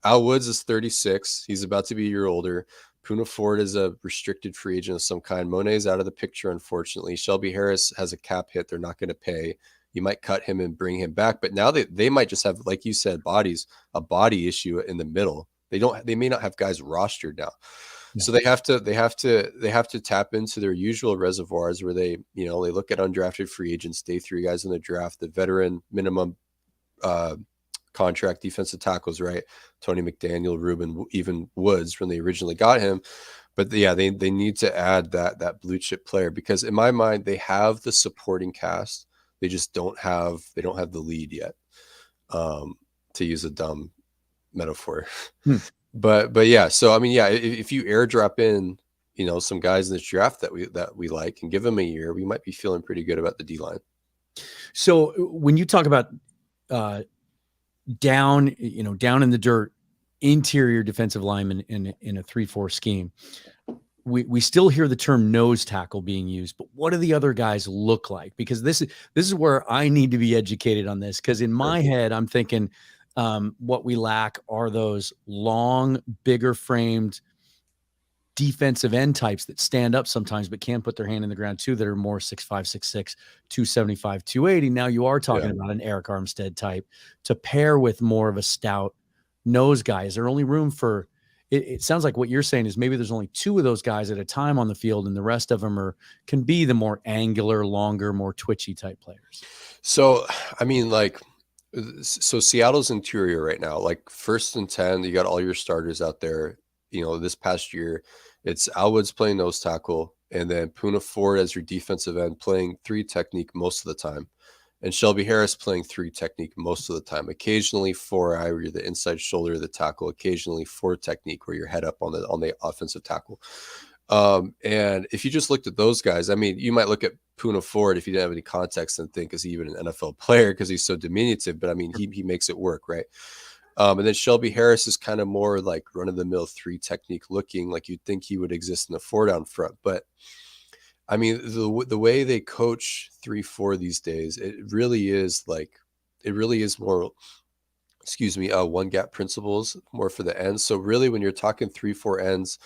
S2: Al Woods is 36. He's about to be a year older. Poona Ford is a restricted free agent of some kind. Monet's out of the picture, unfortunately. Shelby Harris has a cap hit they're not going to pay. You might cut him and bring him back. But now they might just have, like you said, a body issue in the middle. They may not have guys rostered now. Yeah. So they have to tap into their usual reservoirs where they look at undrafted free agents, day 3 guys in the draft, the veteran minimum contract defensive tackles, right? Tony McDaniel, Reuben, even Woods when they originally got him. But yeah, they need to add that blue chip player, because in my mind they have the supporting cast. They just don't have the lead yet. To use a dumb metaphor. But yeah, so I mean, yeah, if you airdrop in, some guys in this draft that we like and give them a year, we might be feeling pretty good about the D-line.
S1: So when you talk about down in the dirt, interior defensive lineman in a 3-4 scheme, we still hear the term nose tackle being used, but what do the other guys look like? Because this is where I need to be educated on this, because in my head I'm thinking what we lack are those long, bigger framed defensive end types that stand up sometimes but can put their hand in the ground too, that are more 6'5", 6'6", 275, 280. Now you are talking about an Eric Armstead type to pair with more of a stout nose guy. Is there only room for it sounds like what you're saying is maybe there's only 2 of those guys at a time on the field, and the rest of them can be the more angular, longer, more twitchy type players.
S2: So, I mean, so Seattle's interior right now, like 1st and 10, you got all your starters out there. This past year, it's Al Woods playing nose tackle, and then Poona Ford as your defensive end playing 3 technique most of the time, and Shelby Harris playing 3 technique most of the time. Occasionally 4-eye, where you're the inside shoulder of the tackle. Occasionally 4 technique, where you're head up on the offensive tackle. And if you just looked at those guys, I mean, you might look at Poona Ford if you didn't have any context and think, is he even an NFL player because he's so diminutive? But I mean, he makes it work, right? And then Shelby Harris is kind of more like run-of-the-mill 3 technique looking, like you'd think he would exist in the 4-down front. But I mean, the way they coach 3-4 these days, it really is more, one gap principles, more for the ends. So really, when you're talking 3-4 ends,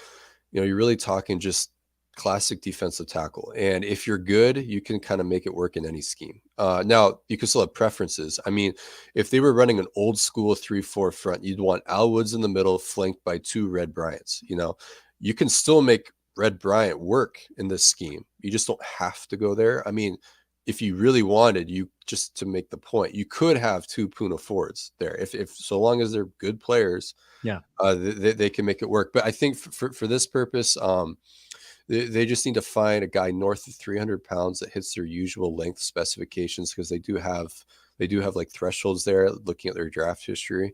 S2: you're really talking just classic defensive tackle. And if you're good, you can kind of make it work in any scheme. Now, you can still have preferences. I mean, if they were running an old school 3-4 front, you'd want Al Woods in the middle, flanked by 2 Red Bryants. You can still make Red Bryant work in this scheme. You just don't have to go there. I mean, if you really wanted, you just to make the point, you could have 2 Poona Fords there if so long as they're good players.
S1: Yeah,
S2: they can make it work. But I think for this purpose, they just need to find a guy north of 300 pounds that hits their usual length specifications, because they do have like thresholds there looking at their draft history.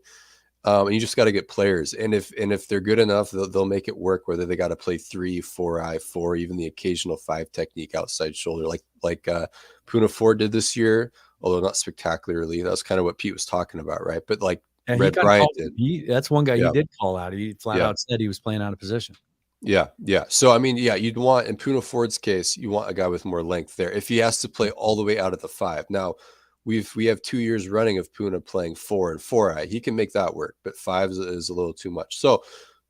S2: And you just got to get players. And if they're good enough, they'll make it work, whether they got to play 3, 4, 4, even the occasional 5 technique outside shoulder, like Puna Ford did this year, although not spectacularly. That was kind of what Pete was talking about, right? But like
S1: He
S2: Red
S1: got
S2: Bryant
S1: called.
S2: did.
S1: That's one guy he
S2: Yeah.
S1: did call out. He flat out said he was playing out of position.
S2: Yeah. So, I mean, you'd want, in Puna Ford's case, you want a guy with more length there. If he has to play all the way out at the 5. Now, we have 2 years running of Puna playing 4 and 4. He can make that work, but 5 is a little too much. So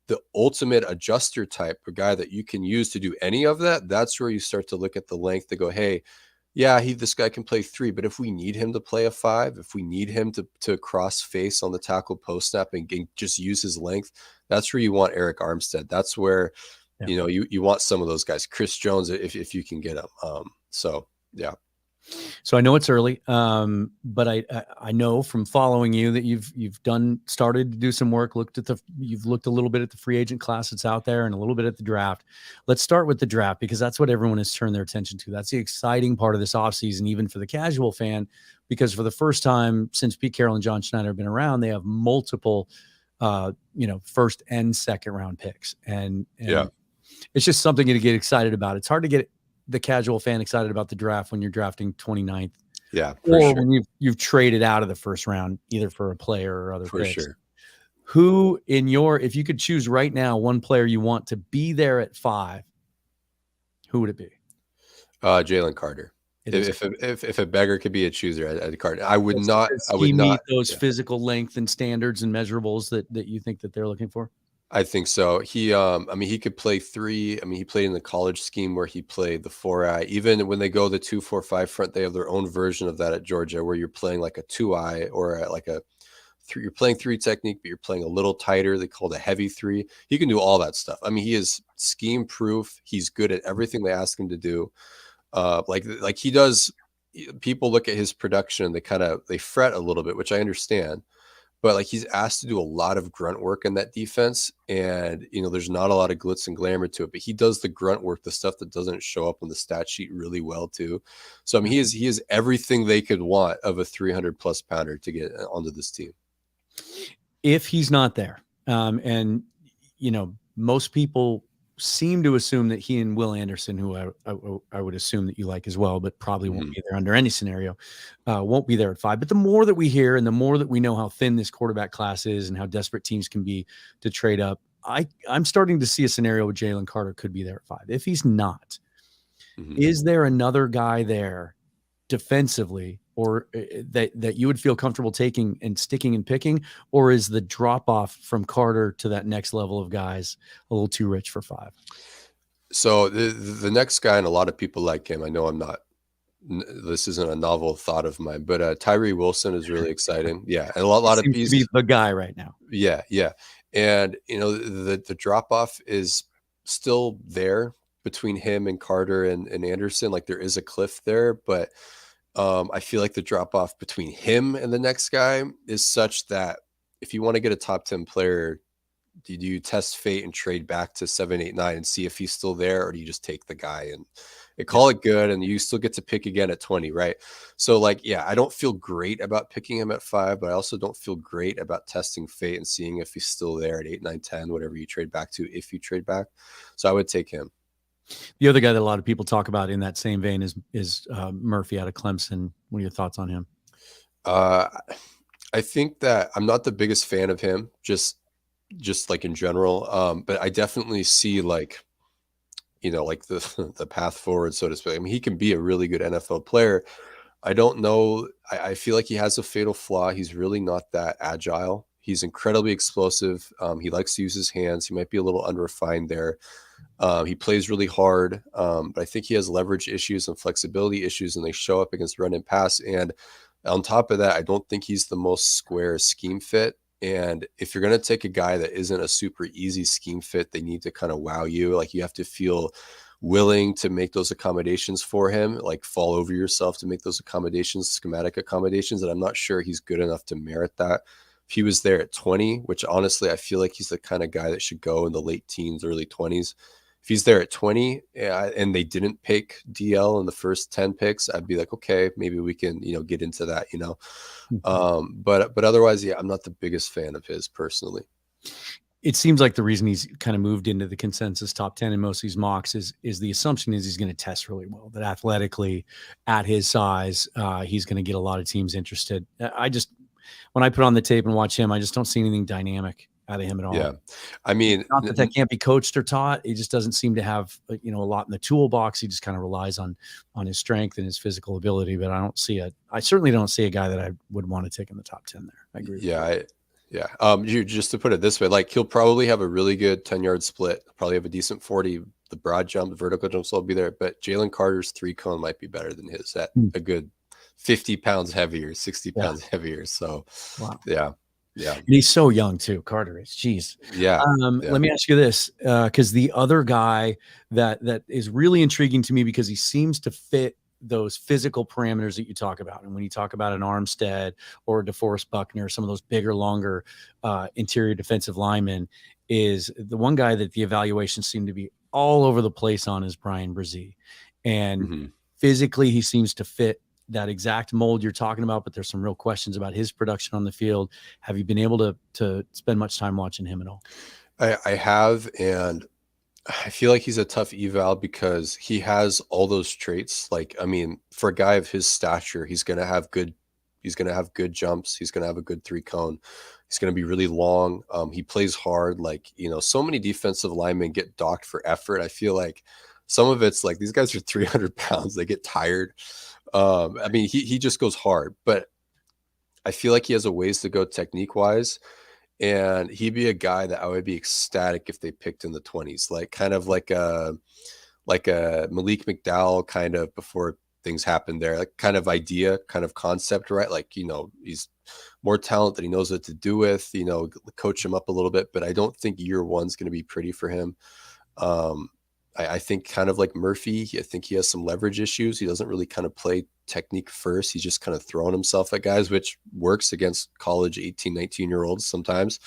S2: the ultimate adjuster type, a guy that you can use to do any of that, that's where you start to look at the length to go, hey, yeah, this guy can play 3, but if we need him to play a 5, if we need him to cross face on the tackle post snap and just use his length, that's where you want Eric Armstead. That's where, you want some of those guys. Chris Jones, if you can get him. So, yeah.
S1: So I know it's early, but I know from following you that you've started to do some work. You've looked a little bit at the free agent class that's out there and a little bit at the draft. Let's start with the draft, because that's what everyone has turned their attention to. That's the exciting part of this offseason, even for the casual fan, because for the first time since Pete Carroll and John Schneider have been around, they have multiple, first and second round picks, and it's just something to get excited about. It's hard to get the casual fan excited about the draft when you're drafting 29th.
S2: Yeah.
S1: Or when you've traded out of the first round, either for a player or other picks.
S2: Sure.
S1: Who if you could choose right now, one player you want to be there at 5, who would it be?
S2: Jalen Carter. If a beggar could be a chooser at Carter, I would not
S1: meet those physical length and standards and measurables that you think that they're looking for.
S2: I think so. He could play 3. He played in the college scheme where he played the 4-eye. Even when they go the 2-4-5 front, they have their own version of that at Georgia, where you're playing like a 2-eye or like a 3. You're playing 3 technique, but you're playing a little tighter. They call it a heavy 3. He can do all that stuff. He is scheme proof. He's good at everything they ask him to do. Like he does. People look at his production and they fret a little bit, which I understand. But like he's asked to do a lot of grunt work in that defense, and there's not a lot of glitz and glamour to it. But he does the grunt work, the stuff that doesn't show up on the stat sheet, really well too. So he is everything they could want of a 300+ pounder to get onto this team.
S1: If he's not there, and most people seem to assume that he and Will Anderson, who I would assume that you like as well, but probably won't be there under any scenario, won't be there at 5. But the more that we hear and the more that we know how thin this quarterback class is and how desperate teams can be to trade up, I'm starting to see a scenario where Jalen Carter could be there at 5. If he's not, is there another guy there defensively or that you would feel comfortable taking and sticking and picking, or is the drop off from Carter to that next level of guys a little too rich for 5?
S2: So the next guy, and a lot of people like him, I know this isn't a novel thought of mine, but Tyree Wilson is really exciting. Yeah. And a lot of
S1: people be the guy right now.
S2: Yeah. And the drop off is still there between him and Carter and Anderson. Like there is a cliff there, but I feel like the drop off between him and the next guy is such that if you want to get a top 10 player, do you test fate and trade back to 7, 8, 9 and see if he's still there, or do you just take the guy and call it good and you still get to pick again at 20, right? So I don't feel great about picking him at 5, but I also don't feel great about testing fate and seeing if he's still there at 8, 9, 10, whatever you trade back to, if you trade back. So I would take him.
S1: The other guy that a lot of people talk about in that same vein is Murphy out of Clemson. What are your thoughts on him?
S2: I think that I'm not the biggest fan of him, just like in general. But I definitely see the path forward, so to speak. He can be a really good NFL player. I don't know. I feel like he has a fatal flaw. He's really not that agile. He's incredibly explosive. He likes to use his hands. He might be a little unrefined there. He plays really hard, but I think he has leverage issues and flexibility issues, and they show up against run and pass. And on top of that, I don't think he's the most square scheme fit. And if you're going to take a guy that isn't a super easy scheme fit, they need to kind of wow you. Like you have to feel willing to make those accommodations for him, like fall over yourself to make those accommodations, schematic accommodations. And I'm not sure he's good enough to merit that. If he was there at 20, which honestly, I feel like he's the kind of guy that should go in the late teens, early 20s. If he's there at 20 and they didn't pick DL in the first 10 picks, I'd be like, okay, maybe we can, get into that, But otherwise, yeah, I'm not the biggest fan of his personally.
S1: It seems like the reason he's kind of moved into the consensus top 10 in most of these mocks is the assumption is he's going to test really well, that athletically at his size, he's going to get a lot of teams interested. When I put on the tape and watch him, I just don't see anything dynamic out of him at all.
S2: Yeah. I mean,
S1: not that can't be coached or taught. He just doesn't seem to have, a lot in the toolbox. He just kind of relies on his strength and his physical ability. But I certainly don't see a guy that I would want to take in the top 10 there. I agree with you.
S2: Yeah. Just to put it this way, like he'll probably have a really good 10-yard split, probably have a decent 40. The broad jump, the vertical jumps will be there, but Jalen Carter's 3-cone might be better than his at a good 50 pounds heavier, 60 pounds heavier. So,
S1: wow.
S2: Yeah.
S1: And he's so young too. Carter is. Jeez.
S2: Yeah.
S1: Let me ask you this, because the other guy that is really intriguing to me because he seems to fit those physical parameters that you talk about. And when you talk about an Armstead or a DeForest Buckner, some of those bigger, longer interior defensive linemen, is the one guy that the evaluations seem to be all over the place on is Brian Brzee. And physically, he seems to fit that exact mold you're talking about, but there's some real questions about his production on the field. Have you been able to spend much time watching him at all?
S2: I have, and I feel like he's a tough eval because he has all those traits. Like, I mean, for a guy of his stature, he's going to have good jumps. He's going to have a good 3-cone. He's going to be really long. He plays hard. Like, so many defensive linemen get docked for effort. I feel like some of it's like these guys are 300 pounds. They get tired. I mean, he just goes hard, but I feel like he has a ways to go technique wise. And he'd be a guy that I would be ecstatic if they picked in the 20s, like kind of like a Malik McDowell kind of before things happened there, like kind of idea, kind of concept, right? Like, he's more talent that he knows what to do with, coach him up a little bit, but I don't think year one's going to be pretty for him. I think kind of like Murphy, I think he has some leverage issues. He doesn't really kind of play technique first. He's just kind of throwing himself at guys, which works against college 18, 19-year-olds sometimes.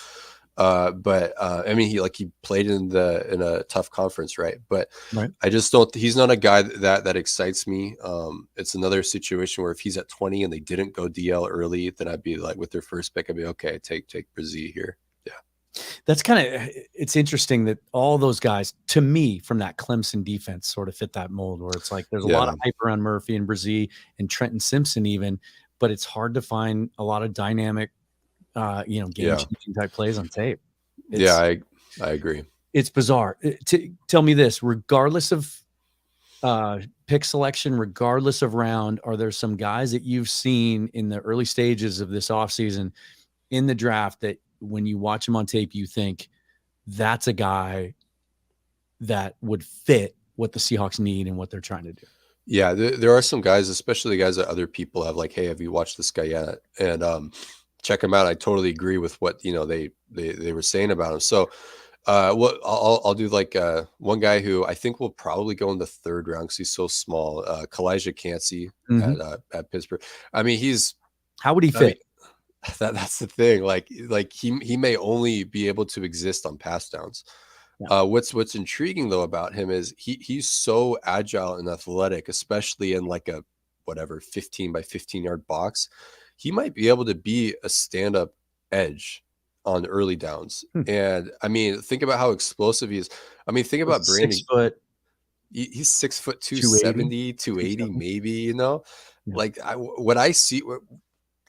S2: But I mean, he played in a tough conference, right? But
S1: right.
S2: I just don't. He's not a guy that excites me. It's another situation where if he's at 20 and they didn't go DL early, then I'd be like, with their first pick, I'd be okay. Take Brzee here.
S1: That's it's interesting that all those guys, to me, from that Clemson defense sort of fit that mold where it's like there's a lot of hype around Murphy and Brzee and Trenton Simpson even, but it's hard to find a lot of dynamic, game-changing type plays on tape.
S2: I agree.
S1: It's bizarre. Tell me this, regardless of pick selection, regardless of round, are there some guys that you've seen in the early stages of this offseason in the draft that when you watch him on tape, you think that's a guy that would fit what the Seahawks need and what they're trying to do?
S2: Yeah, there are some guys, especially guys that other people have like, hey, have you watched this guy yet? And check him out. I totally agree with what, they were saying about him. So I'll do like one guy who I think will probably go in the 3rd round because he's so small, Kalijah Cansey at Pittsburgh. I mean,
S1: how would he fit?
S2: That's the thing. Like he may only be able to exist on pass downs. Yeah. What's intriguing though about him is he's so agile and athletic, especially in like a 15 by 15 yard box. He might be able to be a stand-up edge on early downs. And I mean, think about how explosive he is. I mean, think about Brandon.
S1: 6 foot.
S2: He's 6 foot 270, 280 maybe, Yeah. Like what I see,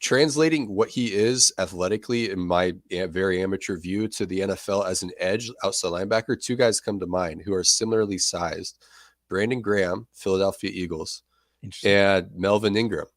S2: translating what he is athletically in my very amateur view to the NFL as an edge outside linebacker, 2 guys come to mind who are similarly sized: Brandon Graham, Philadelphia Eagles, and Melvin Ingram.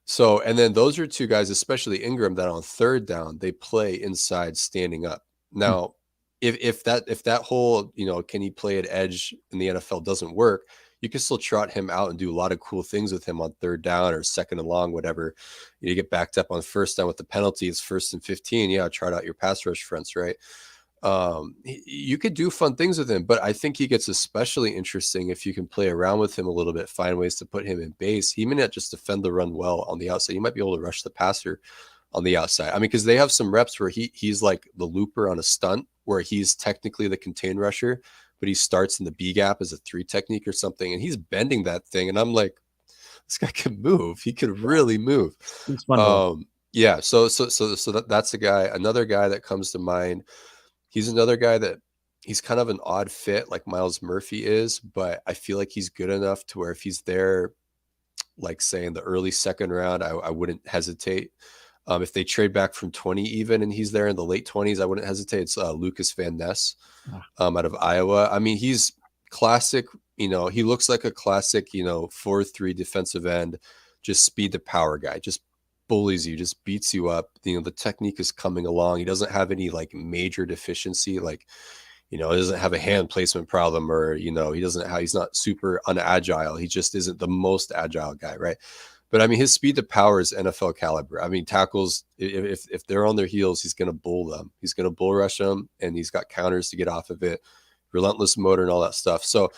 S2: So, and then those are 2 guys, especially Ingram, that on 3rd down, they play inside standing up. Now, if that whole, can he play at edge in the NFL doesn't work, you can still trot him out and do a lot of cool things with him on 3rd down or 2nd and long, whatever. You get backed up on 1st down with the penalty. It's 1st and 15. Yeah, trot out your pass rush fronts, right? You could do fun things with him, but I think he gets especially interesting if you can play around with him a little bit, find ways to put him in base. He may not just defend the run well on the outside. You might be able to rush the passer on the outside. I mean, because they have some reps where he's like the looper on a stunt, where he's technically the contain rusher, but he starts in the B gap as a 3 technique or something, and he's bending that thing, and I'm like, this guy can move. He could really move.
S1: It's fun to watch.
S2: Yeah. So that's a guy. Another guy that comes to mind. He's another guy that he's kind of an odd fit, like Miles Murphy is, but I feel like he's good enough to where if he's there, like say in the early second round, I wouldn't hesitate. If they trade back from 20 even and he's there in the late 20s, I wouldn't hesitate. It's Lucas Van Ness out of Iowa. I mean, he's classic, he looks like a classic, 4-3 defensive end, just speed to power guy, just bullies you, just beats you up. The technique is coming along. He doesn't have any like major deficiency, like, he doesn't have a hand placement problem, or, he's not super unagile. He just isn't the most agile guy, right? But I mean, his speed to power is NFL caliber. I mean, tackles, if they're on their heels, he's going to bull them. He's going to bull rush them, and he's got counters to get off of it, relentless motor and all that stuff. So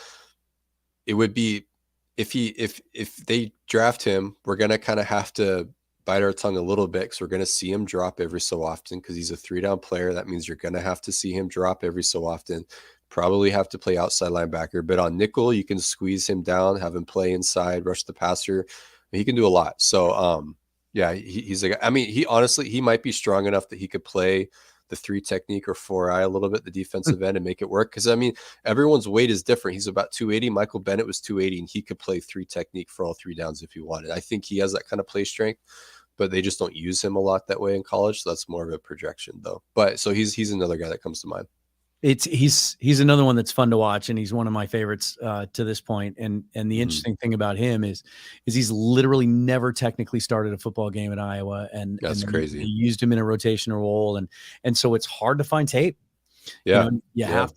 S2: it would be, if they draft him, we're going to kind of have to bite our tongue a little bit, because we're going to see him drop every so often, because he's a 3-down player. That means you're going to have to see him drop every so often. Probably have to play outside linebacker, but on nickel, you can squeeze him down, have him play inside, rush the passer. He can do a lot. So, yeah, he's a guy. I mean, he might be strong enough that he could play the 3 technique or 4-eye a little bit, the defensive end, and make it work. Because, I mean, everyone's weight is different. He's about 280. Michael Bennett was 280, and he could play 3 technique for all 3 downs if he wanted. I think he has that kind of play strength, but they just don't use him a lot that way in college. So that's more of a projection, though. But so he's another guy that comes to mind.
S1: He's another one that's fun to watch, and he's one of my favorites to this point. And the interesting thing about him is he's literally never technically started a football game at Iowa, and
S2: that's crazy.
S1: They used him in a rotational role, and so it's hard to find tape.
S2: Yeah,
S1: you have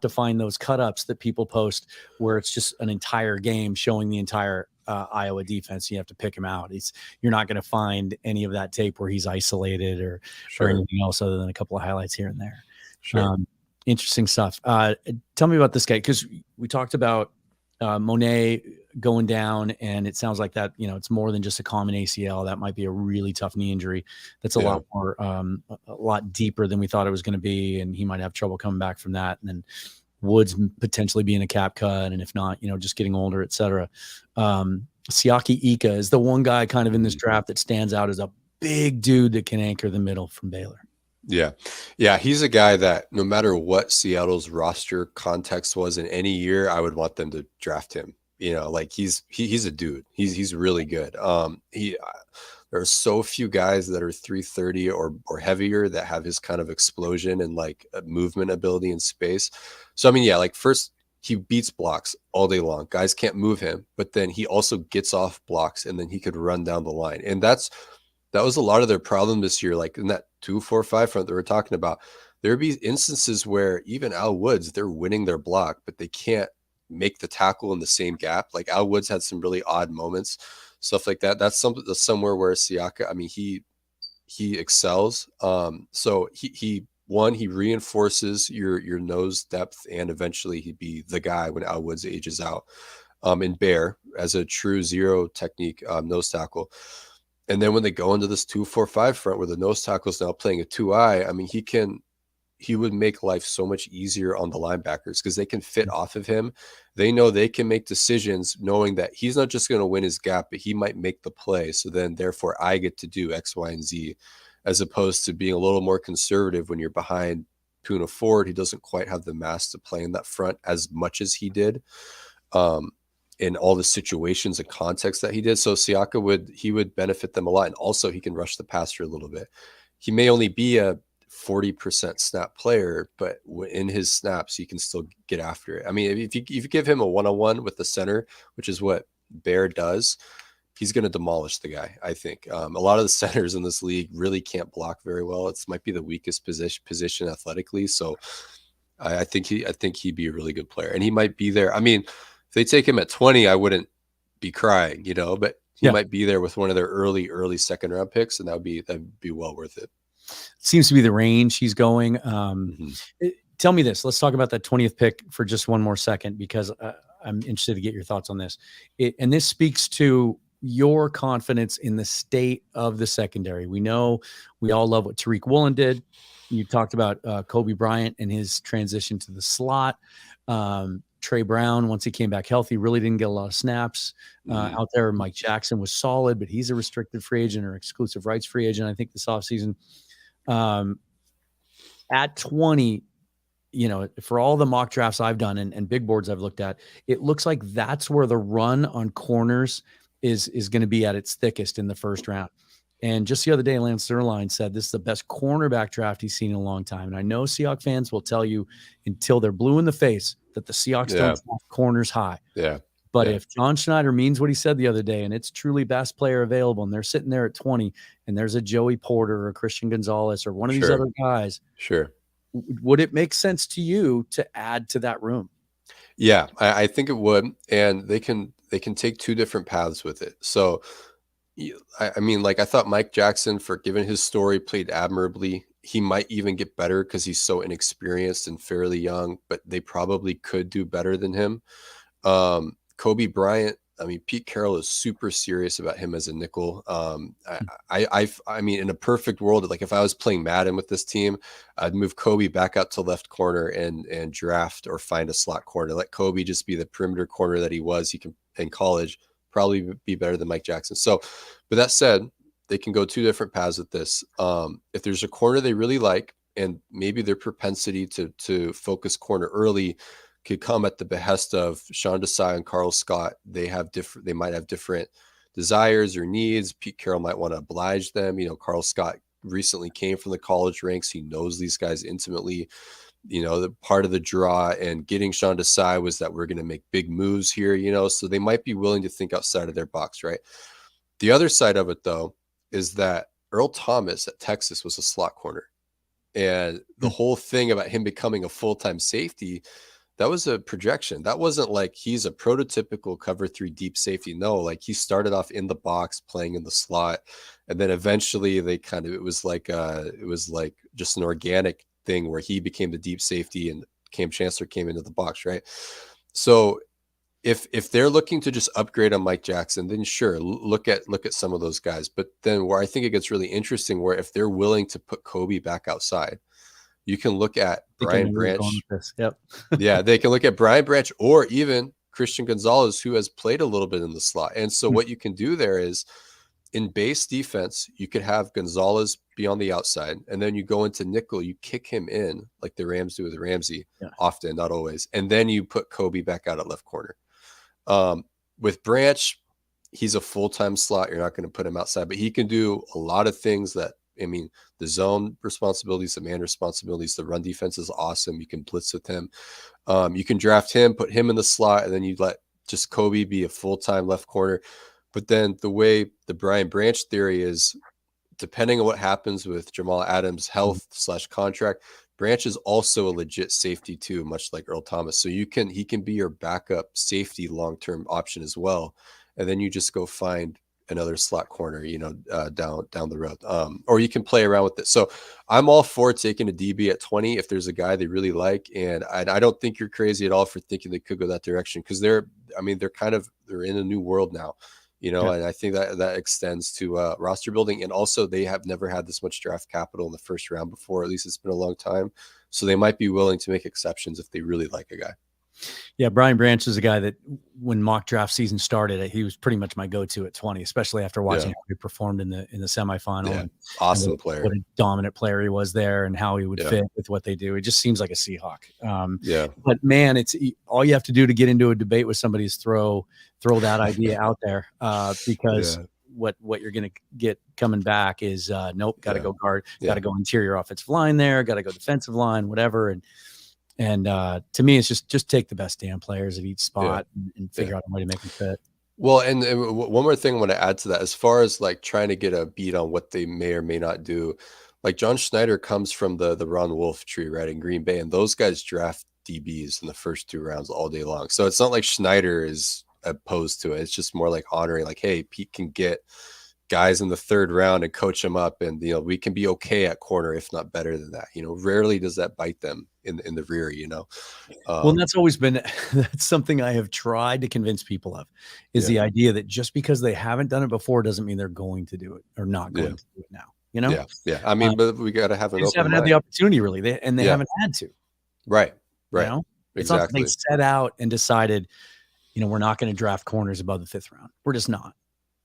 S1: to find those cut ups that people post where it's just an entire game showing the entire Iowa defense. You have to pick him out. You're not going to find any of that tape where he's isolated or anything else other than a couple of highlights here and there.
S2: Sure.
S1: Interesting stuff. Tell me about this guy, because we talked about Monet going down, and it sounds like that, it's more than just a common ACL. That might be a really tough knee injury. That's a lot more, a lot deeper than we thought it was going to be, and he might have trouble coming back from that. And then Woods potentially being a cap cut, and if not, just getting older, et cetera. Siaki Ika is the one guy kind of in this draft that stands out as a big dude that can anchor the middle from Baylor.
S2: Yeah. He's a guy that no matter what Seattle's roster context was in any year, I would want them to draft him. Like he's a dude. He's really good. There are so few guys that are 330 or heavier that have his kind of explosion and like movement ability in space. So, I mean, yeah, like first he beats blocks all day long. Guys can't move him, but then he also gets off blocks, and then he could run down the line. And that was a lot of their problem this year. Like in that 2-4-5 front that we're talking about, there'd be instances where even Al Woods, they're winning their block, but they can't make the tackle in the same gap. Like Al Woods had some really odd moments, stuff like that. That's somewhere where Siaka, I mean, he excels. So he reinforces your nose depth, and eventually he'd be the guy when Al Woods ages out. In Bear as a true 0 technique nose tackle. And then when they go into this 2-4-5 front where the nose tackle is now playing a 2-eye, I mean, he would make life so much easier on the linebackers because they can fit off of him. They know they can make decisions knowing that he's not just going to win his gap, but he might make the play. So then therefore I get to do X, Y, and Z, as opposed to being a little more conservative when you're behind Puna Ford. He doesn't quite have the mass to play in that front as much as he did. In all the situations and context that he did. So Siaka would benefit them a lot. And also he can rush the passer a little bit. He may only be a 40% snap player, but in his snaps, he can still get after it. I mean, if you give him a one-on-one with the center, which is what Bear does, he's going to demolish the guy. I think a lot of the centers in this league really can't block very well. It might be the weakest position athletically. So I think he'd be a really good player, and he might be there. I mean, if they take him at 20, I wouldn't be crying, but he might be there with one of their early second round picks, and that'd be well worth it.
S1: Seems to be the range he's going. Tell me this. Let's talk about that 20th pick for just one more second, because I'm interested to get your thoughts on this. And this speaks to your confidence in the state of the secondary. We know we all love what Tariq Woolen did. You talked about Kobe Bryant and his transition to the slot. Trey Brown, once he came back healthy, really didn't get a lot of snaps out there. Mike Jackson was solid, but he's a restricted free agent or exclusive rights free agent, I think, this offseason. At 20, for all the mock drafts I've done and big boards I've looked at, it looks like that's where the run on corners is going to be at its thickest in the first round. And just the other day, Lance Zierlein said this is the best cornerback draft he's seen in a long time. And I know Seahawks fans will tell you until they're blue in the face that the Seahawks don't draft corners high.
S2: Yeah.
S1: But if John Schneider means what he said the other day, and it's truly best player available, and they're sitting there at 20, and there's a Joey Porter or a Christian Gonzalez or one of these other guys, would it make sense to you to add to that room?
S2: Yeah, I think it would, and they can take two different paths with it. So, I mean, like I thought Mike Jackson, for given his story, played admirably. He might even get better because he's so inexperienced and fairly young, but they probably could do better than him. Kobe Bryant, I mean, Pete Carroll is super serious about him as a nickel. I mean, in a perfect world, like if I was playing Madden with this team, I'd move Kobe back out to left corner and draft or find a slot corner. Let Kobe just be the perimeter corner that he was. He can in college probably be better than Mike Jackson. So, but that said, they can go two different paths with this. If there's a corner they really like, and maybe their propensity to focus corner early could come at the behest of Sean Desai and Carl Scott. They might have different desires or needs. Pete Carroll might want to oblige them. Carl Scott recently came from the college ranks. He knows these guys intimately. The part of the draw and getting Sean Desai was that we're going to make big moves here, so they might be willing to think outside of their box, right? The other side of it, though, is that Earl Thomas at Texas was a slot corner. And the whole thing about him becoming a full-time safety, that was a projection. That wasn't like he's a prototypical cover 3 deep safety. No, like he started off in the box playing in the slot. And then eventually it was like just an organic thing where he became the deep safety and Cam Chancellor came into the box, right? So if they're looking to just upgrade on Mike Jackson, then sure, look at some of those guys. But then where I think it gets really interesting, where if they're willing to put Kobe back outside, you can look at Brian Branch.
S1: Yep.
S2: Yeah, they can look at Brian Branch or even Christian Gonzalez, who has played a little bit in the slot. And so what you can do there is, in base defense, you could have Gonzalez be on the outside, and then you go into nickel, you kick him in like the Rams do with Ramsey, often, not always. And then you put Kobe back out at left corner. With Branch, he's a full-time slot. You're not going to put him outside, but he can do a lot of things that, I mean, the zone responsibilities, the man responsibilities, the run defense is awesome. You can blitz with him. You can draft him, put him in the slot, and then you let just Kobe be a full-time left corner. But then the way the Brian Branch theory is, depending on what happens with Jamal Adams' health / contract, Branch is also a legit safety too, much like Earl Thomas. So he can be your backup safety long-term option as well. And then you just go find another slot corner, down the road. Or you can play around with it. So I'm all for taking a DB at 20 if there's a guy they really like. And I don't think you're crazy at all for thinking they could go that direction, because they're in a new world now. And I think that extends to roster building. And also, they have never had this much draft capital in the first round before. At least it's been a long time. So they might be willing to make exceptions if they really like a guy.
S1: Yeah, Brian Branch is a guy that when mock draft season started, he was pretty much my go-to at 20, especially after watching how he performed in the semifinal.
S2: Yeah. Awesome player.
S1: What a dominant player he was there, and how he would fit with what they do. It just seems like a Seahawk. But man, it's all you have to do to get into a debate with somebody is throw that idea out there, because what you're going to get coming back is nope, got to go guard, got to go interior offensive line there, got to go defensive line, whatever. And to me, it's just take the best damn players at each spot and figure out a way to make them fit.
S2: Well, and one more thing I want to add to that, as far as like trying to get a beat on what they may or may not do, like John Schneider comes from the Ron Wolf tree, right, in Green Bay, and those guys draft DBs in the first 2 rounds all day long. So it's not like Schneider is opposed to it. It's just more like honoring, like, hey, Pete can get guys in the 3rd round and coach them up, and we can be okay at corner, if not better than that. Rarely does that bite them in the rear.
S1: Well, and that's always been that's something I have tried to convince people of, is the idea that just because they haven't done it before doesn't mean they're going to do it or not going to do it now.
S2: Yeah. Yeah. I mean, but we got to have
S1: They
S2: an
S1: just
S2: open
S1: haven't had the
S2: mind.
S1: opportunity really. They
S2: Yeah.
S1: haven't had to,
S2: Right.
S1: you
S2: Right.
S1: know? It's not that they
S2: Exactly.
S1: set out and decided, we're not going to draft corners above the 5th round. We're just not.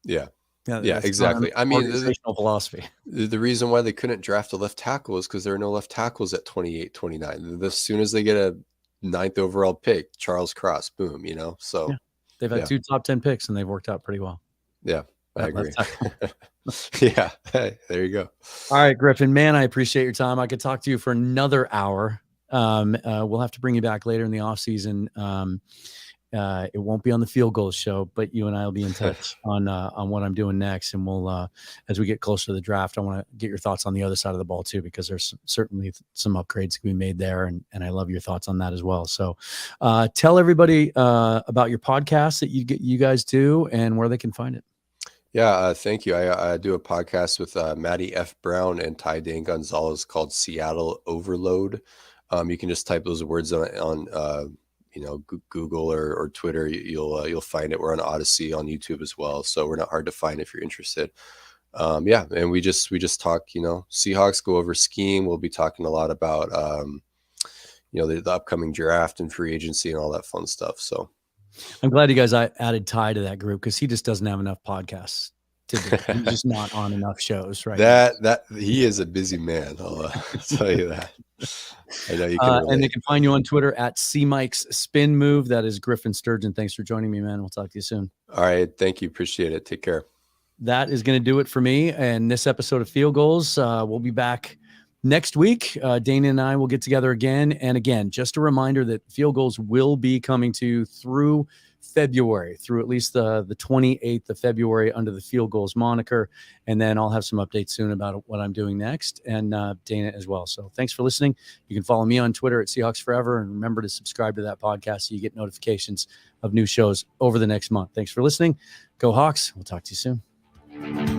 S2: Yeah.
S1: Yeah,
S2: Yeah,
S1: that's not an
S2: exactly. I mean,
S1: organizational philosophy.
S2: the reason why they couldn't draft a left tackle is because there are no left tackles at 28, 29. As soon as they get a 9th overall pick, Charles Cross, boom, So
S1: Yeah. They've had 2 top 10 picks and they've worked out pretty well.
S2: Yeah, I
S1: That
S2: agree.
S1: left tackle.
S2: Yeah, hey, there you go.
S1: All right, Griffin, man, I appreciate your time. I could talk to you for another hour. We'll have to bring you back later in the offseason. It won't be on the Field Goals show, but you and I will be in touch on what I'm doing next. And we'll, as we get closer to the draft, I want to get your thoughts on the other side of the ball too, because there's certainly some upgrades to be made there. And I love your thoughts on that as well. So tell everybody about your podcast that you guys do and where they can find it.
S2: Yeah, thank you. I do a podcast with Maddie F. Brown and Ty Dane Gonzalez called Seattle Overload. You can just type those words on Google or Twitter. You'll find it. We're on Odyssey on YouTube as well, so we're not hard to find if you're interested. Yeah, and we just talk. Seahawks, go over scheme. We'll be talking a lot about the upcoming draft and free agency and all that fun stuff. So.
S1: I'm glad you guys added Ty to that group because he just doesn't have enough podcasts to do. He's just not on enough shows, right?
S2: That he is a busy man. I'll tell you that. I know you can.
S1: And they can find you on Twitter at CMike's Spin Move. That is Griffin Sturgeon. Thanks for joining me, man. We'll talk to you soon.
S2: All right, thank you. Appreciate it. Take care.
S1: That is going to do it for me and this episode of Field Goals. We'll be back next week. Dana and I will get together again. And again, just a reminder that Field Goals will be coming to you through February, through at least the 28th of February under the Field Goals moniker. And then I'll have some updates soon about what I'm doing next, and Dana as well. So thanks for listening. You can follow me on Twitter at Seahawks Forever, and remember to subscribe to that podcast so you get notifications of new shows over the next month. Thanks for listening. Go Hawks. We'll talk to you soon.